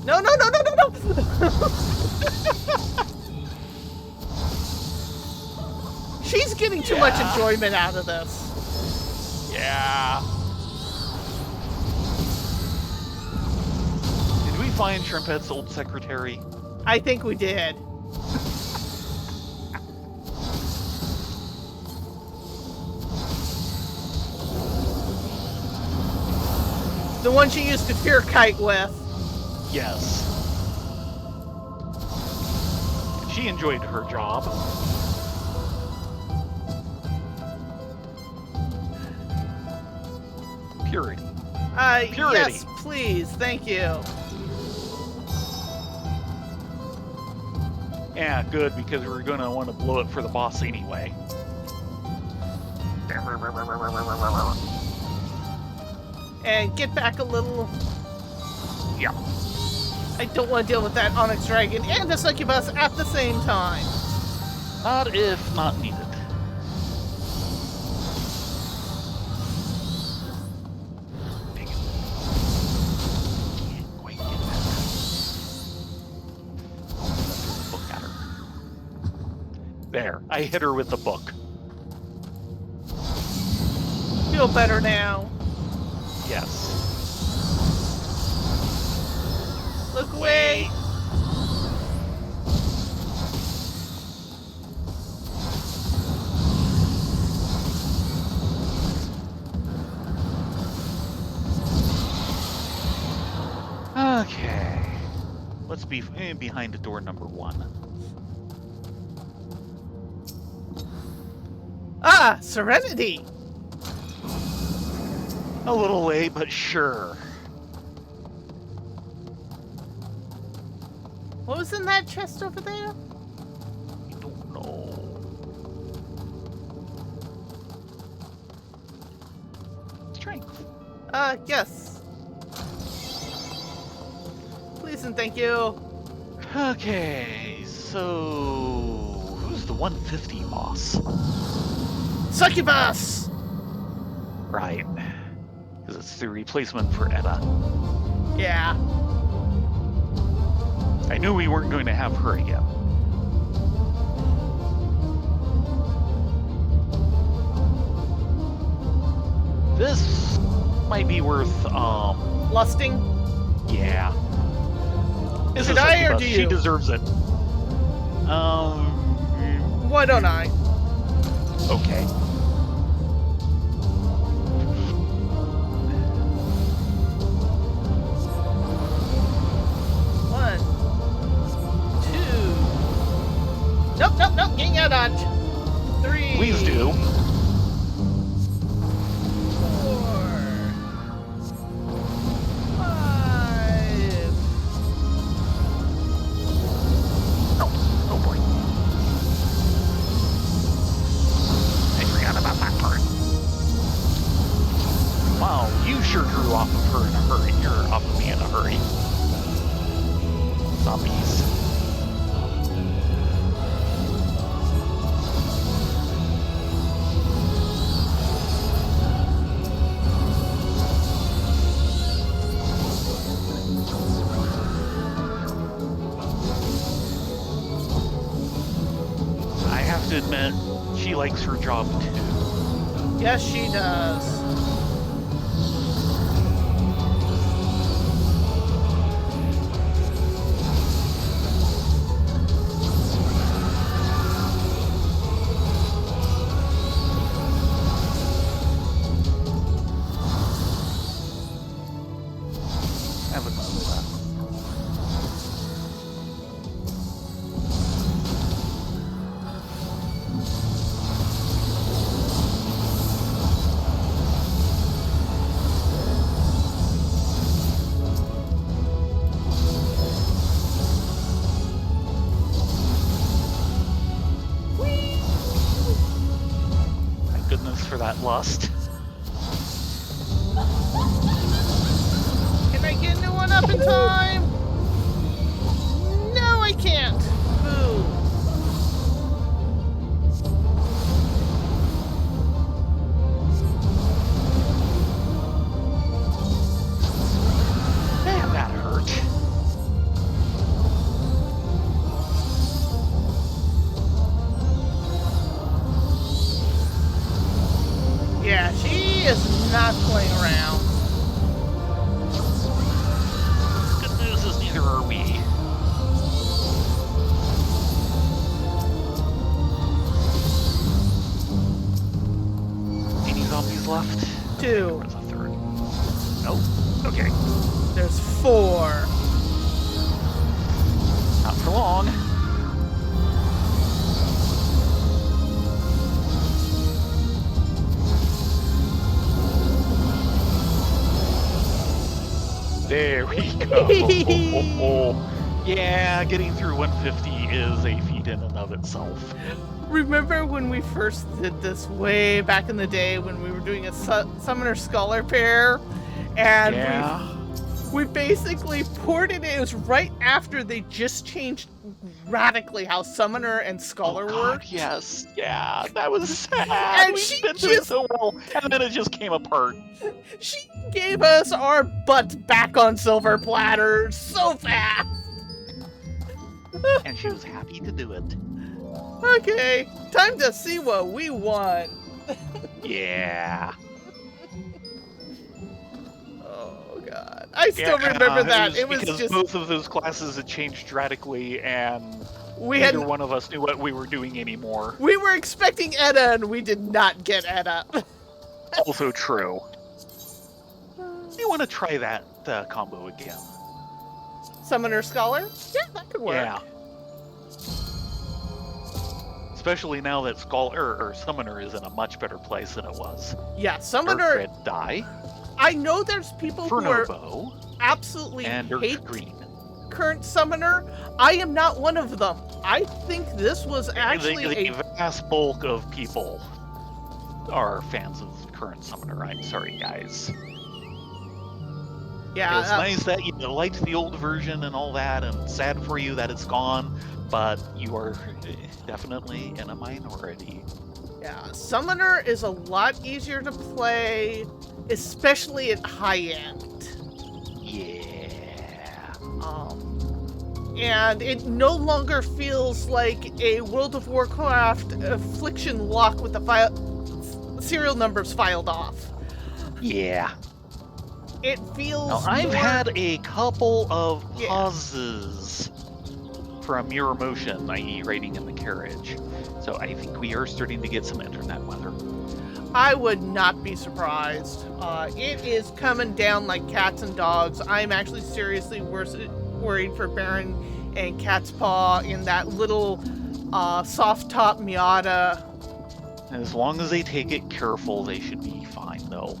No. She's getting too much enjoyment out of this. Yeah. Did we find Shrimpet's old secretary? I think we did. The one she used to fear kite with. Yes. She enjoyed her job. Purity. Purity. Yes, please. Thank you. Yeah, good, because we were going to want to blow it for the boss anyway. And get back a little. Yeah. I don't want to deal with that Onyx Dragon and the Succubus at the same time. Not if not needed. Dang it. Can't quite get that. Throw the book at her. There, I hit her with the book. Feel better now. Yes. Look away. Okay. Let's be behind door number 1. Ah, Serenity. A little late, but sure. What was in that chest over there? I don't know. Strength. Yes. Please and thank you. Okay, so who's the 150 boss? Succubus! Right. Because it's the replacement for Edda. Yeah. I knew we weren't going to have her again. This might be worth, Lusting? yeah. This Should is I or Succubus. do She you? deserves it. Why don't I? Okay. One, two. Nope. Getting out of dodge. 3. Please do. 4. 5. Oh boy. I forgot about that part. Wow, you sure drew off of her in a hurry. You're off of me in a hurry. Zombies. I have to admit, she likes her job too. Yes, she does. Have another left. Thank goodness for that lust. Can I get a new one up in time? No, I can't. Boo. Man, that hurt. Yeah, she is not playing around. Good news is neither are we. Any zombies left? 2. There's a third. Nope. Okay. There's 4. Not for long. There we go. Yeah, getting through 150 is a feat in and of itself. Remember when we first did this way back in the day when we were doing a Summoner Scholar pair? And Yeah. We basically ported it. It was right after they just changed radically how Summoner and Scholar work. Yes, yeah, that was sad. And We've she been doing just- so well, and then it just came apart. She gave us our butts back on silver platters so fast. And she was happy to do it. Okay, time to see what we won. Yeah. Oh god, I still remember that. It was because just both of those classes had changed dramatically, and we neither had one of us knew what we were doing anymore. we were expecting Edda and we did not get Edda. Also true. You want to try that combo again? Summoner Scholar? Yeah, that could work. Yeah. Especially now that Scholar or Summoner is in a much better place than it was. Yeah, Summoner. Red die, I know there's people who are Bow, absolutely and hate Green. current Summoner. I am not one of them. I think this was actually the a vast bulk of people are fans of current Summoner. I'm sorry, guys. yeah. It's nice that you liked the old version and all that, and sad for you that it's gone, but you are definitely in a minority. Yeah, Summoner is a lot easier to play, especially at high end. Yeah. And it no longer feels like a World of Warcraft affliction lock with the serial numbers filed off. Yeah. It feels Now, I've more- had a couple of Yeah. pauses from Mirror Motion, i.e. raiding in the carriage. So I think we are starting to get some internet weather. I would not be surprised. It is coming down like cats and dogs. I'm actually seriously worried for Baron and Cat's Paw in that little soft top Miata. As long as they take it careful, they should be fine, though.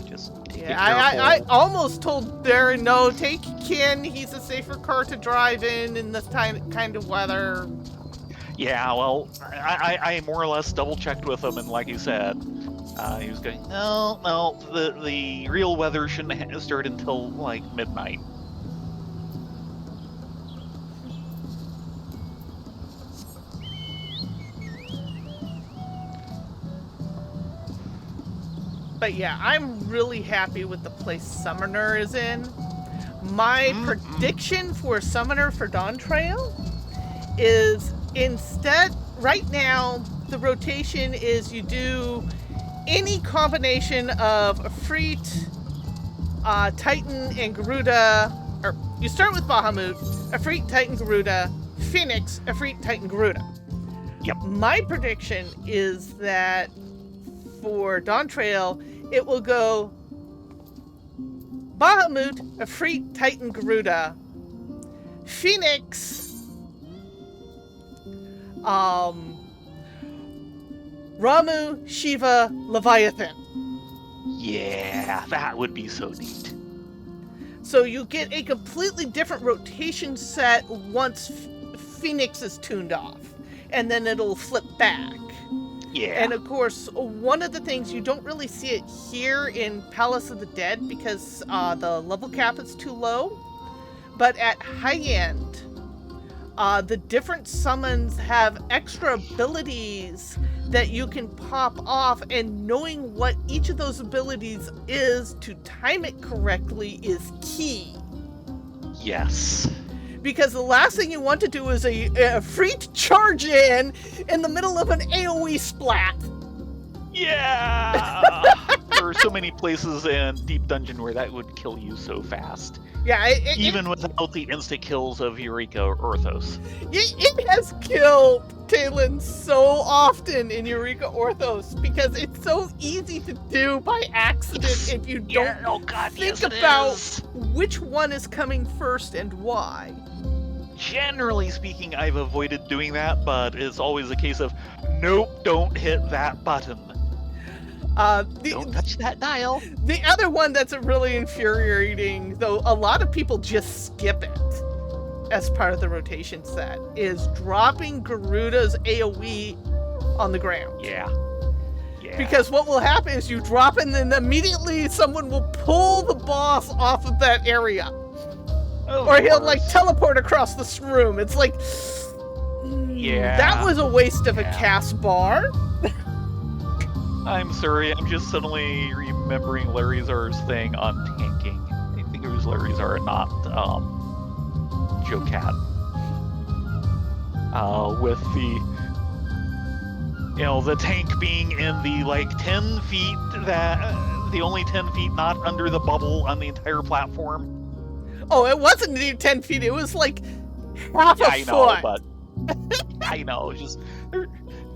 Just take it Yeah, I careful. almost told Baron, no, take Ken. He's a safer car to drive in this kind of weather. Yeah, well, I more or less double checked with him, and like you said, he was going, no, the real weather shouldn't start until like midnight. But yeah, I'm really happy with the place Summoner is in. My prediction for Summoner for Dawn Trail is instead, right now, the rotation is you do any combination of Efreet, Titan, and Garuda, or you start with Bahamut, Efreet, Titan, Garuda, Phoenix, Efreet, Titan, Garuda. Yep. My prediction is that for Dawn Trail, it will go Bahamut, Efreet, Titan, Garuda, Phoenix, Ramu, Shiva, Leviathan. Yeah, that would be so neat. So you get a completely different rotation set once Phoenix is tuned off, and then it'll flip back. Yeah. And of course, one of the things you don't really see it here in Palace of the Dead because the level cap is too low. But at high end, the different summons have extra abilities that you can pop off, and knowing what each of those abilities is to time it correctly is key. Yes. Because the last thing you want to do is a free charge in the middle of an AoE splat. Yeah. There are so many places in Deep Dungeon where that would kill you so fast. Yeah, Even without the insta kills of Eureka or Orthos. it has killed Talon so often in Eureka Orthos because it's so easy to do by accident if you don't oh god, think yes, it about is. which one is coming first and why. Generally speaking, I've avoided doing that, but it's always a case of, nope, don't hit that button. Don't touch that dial. The other one that's really infuriating, though a lot of people just skip it as part of the rotation set, is dropping Garuda's AoE on the ground. Yeah. Yeah. Because what will happen is you drop and then immediately someone will pull the boss off of that area. Or he'll like teleport across this room. It's like, yeah, that was a waste of a cast bar. I'm sorry, I'm just suddenly remembering Larizar's thing on tanking. I think it was Larizar, not Joe Cat. With the tank being in the like 10 feet, the only 10 feet not under the bubble on the entire platform. Oh, it wasn't even 10 feet, it was like half a foot. I know, but I know, just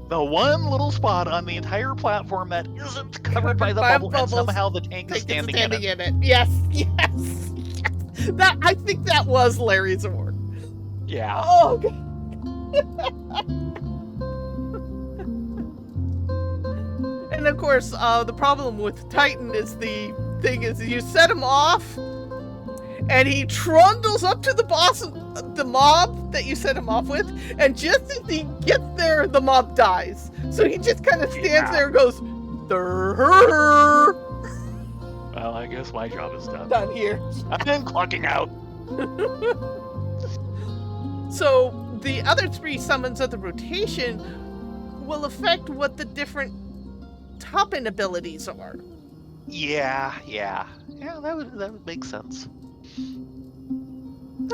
the one little spot on the entire platform that isn't covered by the bubble, and somehow the tank is standing in it. Yes. That, I think that was Larry's award. Yeah. Oh, God. And of course, the problem with Titan is you set him off, and he trundles up to the boss, the mob that you set him off with, and just as he gets there, the mob dies. So he just kind of stands there and goes, "Durr." Well, I guess my job is done. Done here. I'm clocking out. So the other 3 summons of the rotation will affect what the different top-end abilities are. Yeah, that would make sense.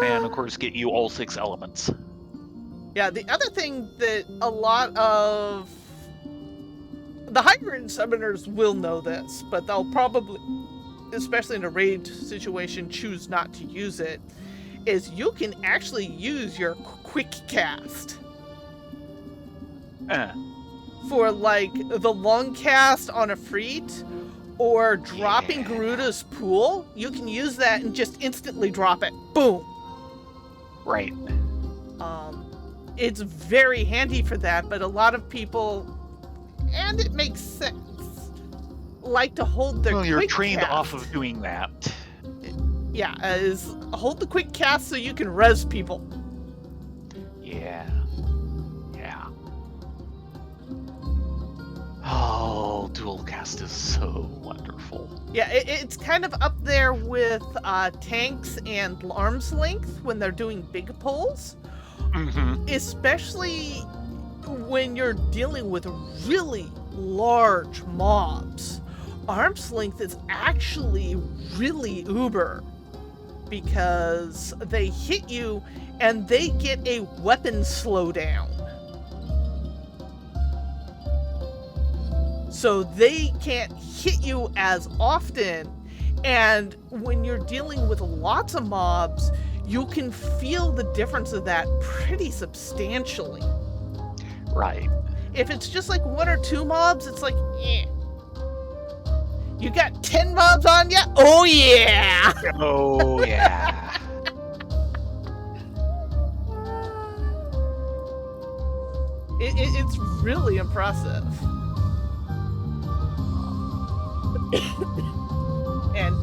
And of course, get you all 6 elements. Yeah, the other thing that a lot of the higher-end summoners will know this, but they'll probably, especially in a raid situation, choose not to use it, is you can actually use your quick cast. For like the long cast on a Freet or dropping Garuda's pool, you can use that and just instantly drop it. Boom. Right. It's very handy for that, but a lot of people, and it makes sense, like to hold their you're quick trained cast. off of doing that. Yeah, is hold the quick cast so you can res people. Yeah. Oh, dual cast is so wonderful. Yeah, it's kind of up there with tanks and arm's length when they're doing big pulls. Mm-hmm. Especially when you're dealing with really large mobs. Arm's length is actually really uber because they hit you and they get a weapon slowdown. So they can't hit you as often, and when you're dealing with lots of mobs, you can feel the difference of that pretty substantially. Right. If it's just like 1 or 2 mobs, it's like, eh. You got 10 mobs on ya? Oh yeah! Oh yeah. It's really impressive.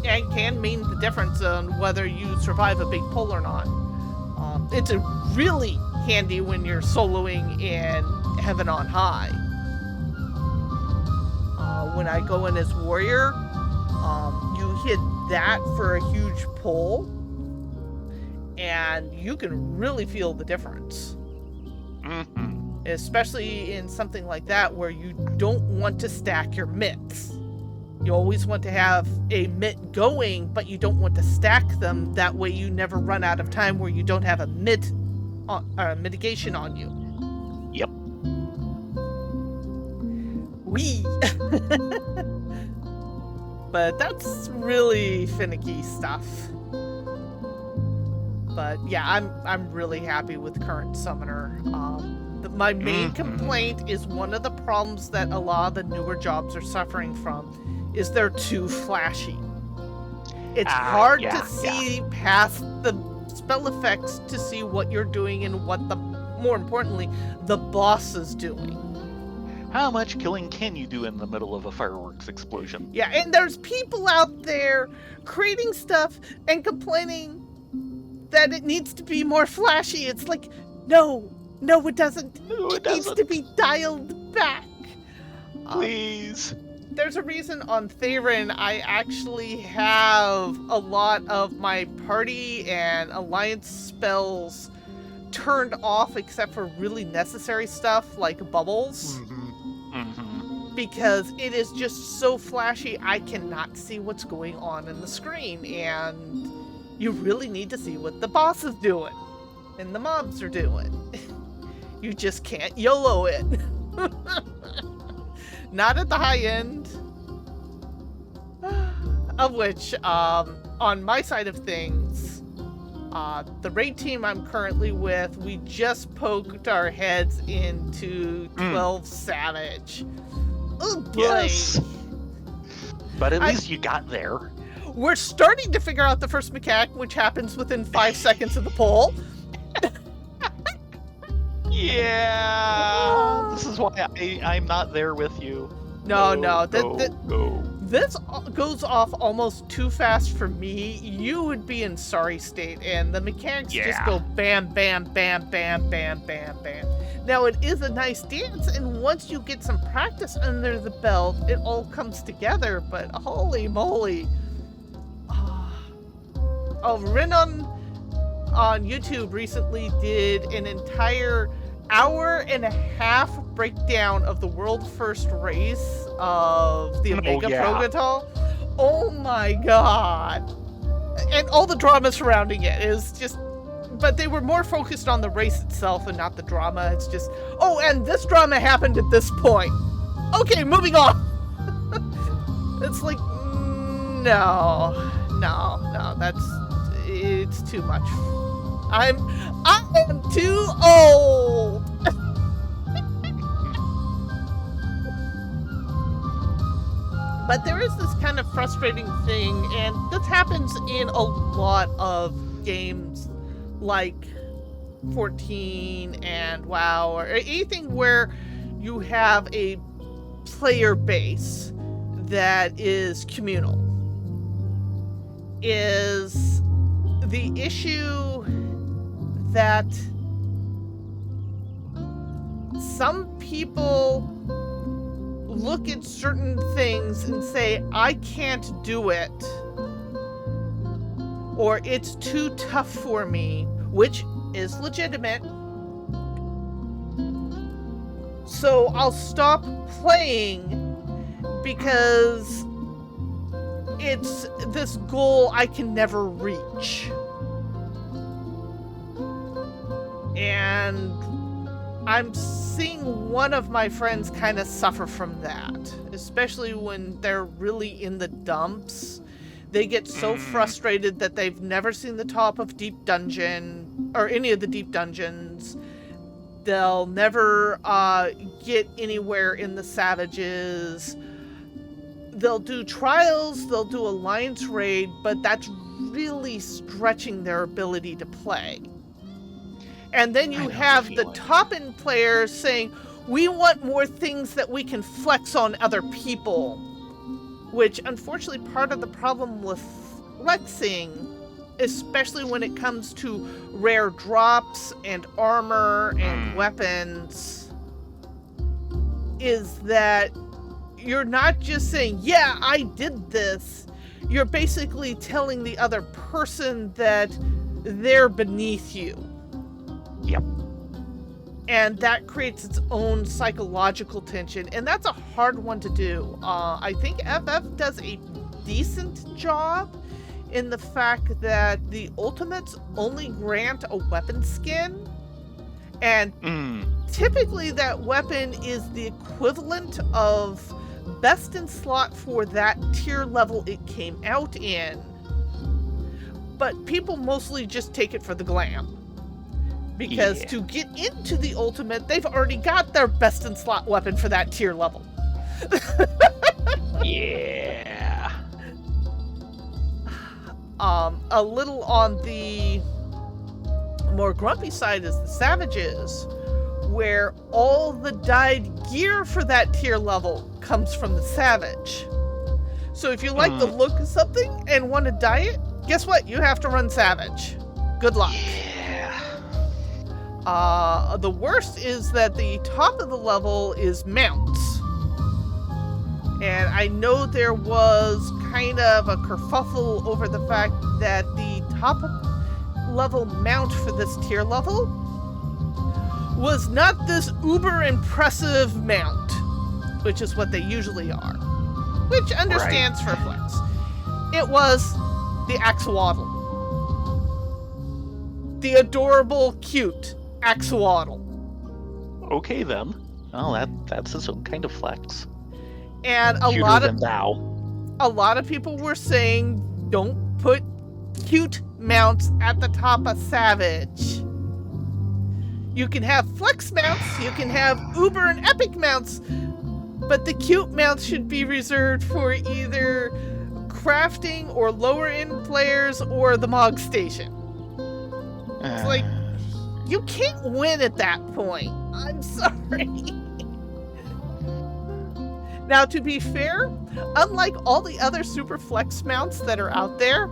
and can mean the difference on whether you survive a big pull or not. It's a really handy when you're soloing in Heaven on High. When I go in as warrior, you hit that for a huge pull, and you can really feel the difference. Mm-hmm. Especially in something like that where you don't want to stack your mitts. You always want to have a mitt going, but you don't want to stack them. That way you never run out of time where you don't have a mitigation on you. Yep. Wee. But that's really finicky stuff. But yeah, I'm really happy with current Summoner. My main complaint is one of the problems that a lot of the newer jobs are suffering from is they're too flashy. It's hard to see past the spell effects to see what you're doing and what more importantly, the boss is doing. How much killing can you do in the middle of a fireworks explosion? Yeah, and there's people out there creating stuff and complaining that it needs to be more flashy. It's like, no, it doesn't. No, it needs to be dialed back. Please. There's a reason on Theron I actually have a lot of my party and alliance spells turned off except for really necessary stuff like bubbles. Because it is just so flashy, I cannot see what's going on in the screen, and you really need to see what the boss is doing and the mobs are doing. You just can't YOLO it. Not at the high end. Of which, on my side of things, the raid team I'm currently with, we just poked our heads into 12 Savage. Oh boy. Yes. But at least you got there. We're starting to figure out the first mechanic, which happens within 5 seconds of the poll. Yeah. This is why I'm not there with you. No. Go. This goes off almost too fast for me. You would be in sorry state, and the mechanics just go bam, bam, bam, bam, bam, bam, bam. Now, it is a nice dance, and once you get some practice under the belt, it all comes together, but holy moly. Renon on YouTube recently did an entire hour-and-a-half breakdown of the world first race of the Omega Progatol. Oh my god. And all the drama surrounding it is just... But they were more focused on the race itself and not the drama. It's just, oh, and this drama happened at this point. Okay, moving on. It's like, no, it's too much. I am too old. But there is this kind of frustrating thing, and this happens in a lot of games like 14 and WoW, or anything where you have a player base that is communal, is the issue that some people look at certain things and say, I can't do it, or it's too tough for me, which is legitimate. So I'll stop playing because it's this goal I can never reach. And I'm seeing one of my friends kind of suffer from that, especially when they're really in the dumps. They get so frustrated that they've never seen the top of Deep Dungeon, or any of the Deep Dungeons. They'll never get anywhere in the Savages. They'll do trials, they'll do Alliance Raid, but that's really stretching their ability to play. And then you have the top-end players saying, we want more things that we can flex on other people. Which, unfortunately, part of the problem with flexing, especially when it comes to rare drops and armor and weapons, is that you're not just saying, yeah, I did this. You're basically telling the other person that they're beneath you. Yep. And that creates its own psychological tension, and that's a hard one to do. I think FF does a decent job in the fact that the ultimates only grant a weapon skin, and typically that weapon is the equivalent of best in slot for that tier level it came out in. But people mostly just take it for the glam. Because to get into the ultimate, they've already got their best in slot weapon for that tier level. Yeah. A little on the more grumpy side is the Savages, where all the dyed gear for that tier level comes from the Savage. So if you like the look of something and want to dye it, guess what? You have to run Savage. Good luck. Yeah. The worst is that the top of the level is mounts. And I know there was kind of a kerfuffle over the fact that the top level mount for this tier level was not this uber impressive mount, which is what they usually are, which understands for Flex. It was the Axolotl. The adorable, cute Axolotl. Okay then. Well, that's its own kind of flex. And Cuter than thou. a lot of people were saying, don't put cute mounts at the top of Savage. You can have flex mounts, you can have uber and epic mounts, but the cute mounts should be reserved for either crafting or lower end players or the Mog Station. It's like, you can't win at that point. I'm sorry. Now, to be fair, unlike all the other super flex mounts that are out there,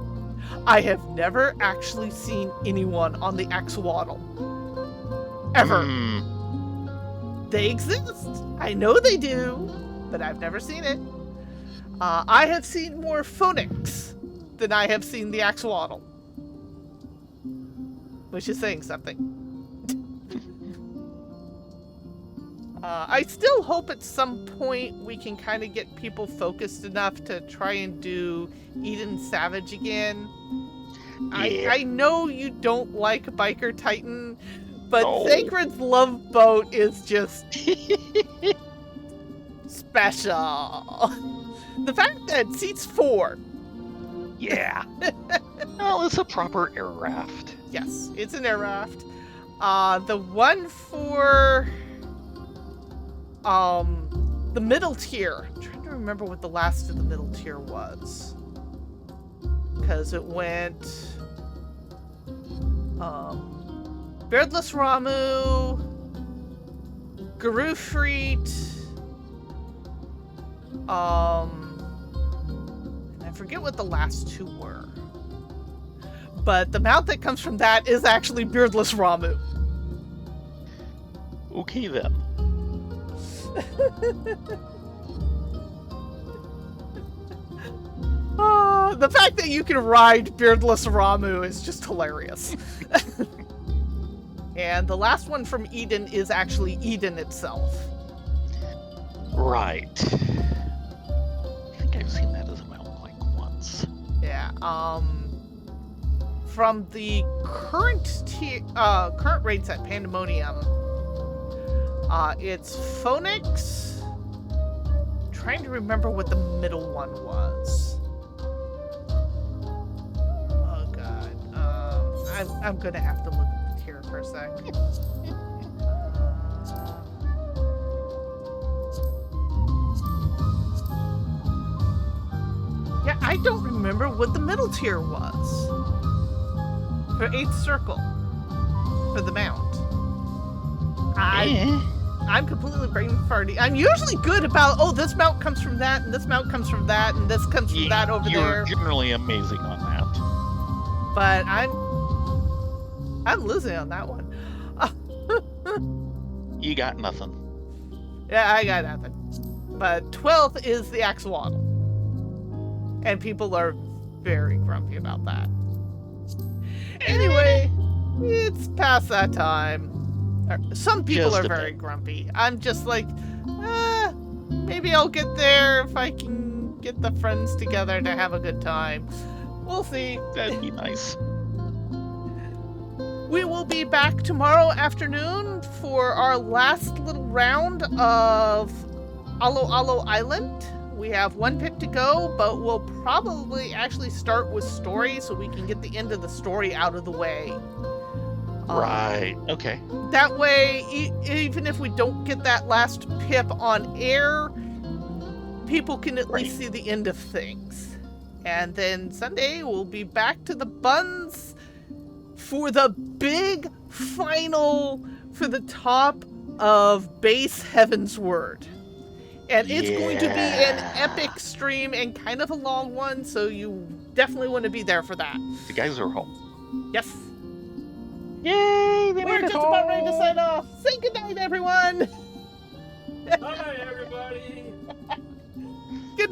I have never actually seen anyone on the Axolotl. Ever. They exist. I know they do, but I've never seen it. I have seen more Phoenix than I have seen the Axolotl. Which is saying something. I still hope at some point we can kind of get people focused enough to try and do Eden Savage again. Yeah. I know you don't like Biker Titan, but Sacred's Love Boat is just special. The fact that it seats 4. Yeah. Well, it's a proper air raft. Yes, it's an air raft. The one for the middle tier. I'm trying to remember what the last of the middle tier was. Because it went Beardless Ramu, Garufreet, and I forget what the last 2 were. But the mount that comes from that is actually Beardless Ramu. Okay then. The fact that you can ride Beardless Ramu is just hilarious. And the last one from Eden is actually Eden itself. Right. I think I've seen that as a mount like once. Yeah. From the current rates at Pandemonium, it's Phoenix. I'm trying to remember what the middle one was. Oh god. I'm gonna have to look at the tier for a sec. Yeah, I don't remember what the middle tier was. For 8th Circle. For the mount. I'm completely brain farty. I'm usually good about, this mount comes from that, and this mount comes from that, and this comes from that over there. You're generally amazing on that. But I'm losing on that one. You got nothing. Yeah, I got nothing. But 12th is the Axolotl. And people are very grumpy about that. Anyway, it's past that time. Some people Just are a very bit. grumpy. I'm just like, maybe I'll get there if I can get the friends together to have a good time. We'll see. That'd be nice. We will be back tomorrow afternoon for our last little round of Alo Alo Island. We have 1 pick to go, but we'll probably actually start with story so we can get the end of the story out of the way. Right. Okay. That way, even if we don't get that last pip on air, people can at least see the end of things. And then Sunday, we'll be back to the buns for the big final for the top of Base Heaven's Word. And it's going to be an epic stream and kind of a long one, so you definitely want to be there for that. The guys are home. Yes. Yay! We're just about ready to sign off. Say goodnight, everyone. Bye, everybody.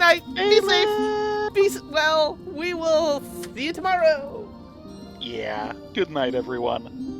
night. Be safe. Be well. We will see you tomorrow. Yeah. Good night, everyone.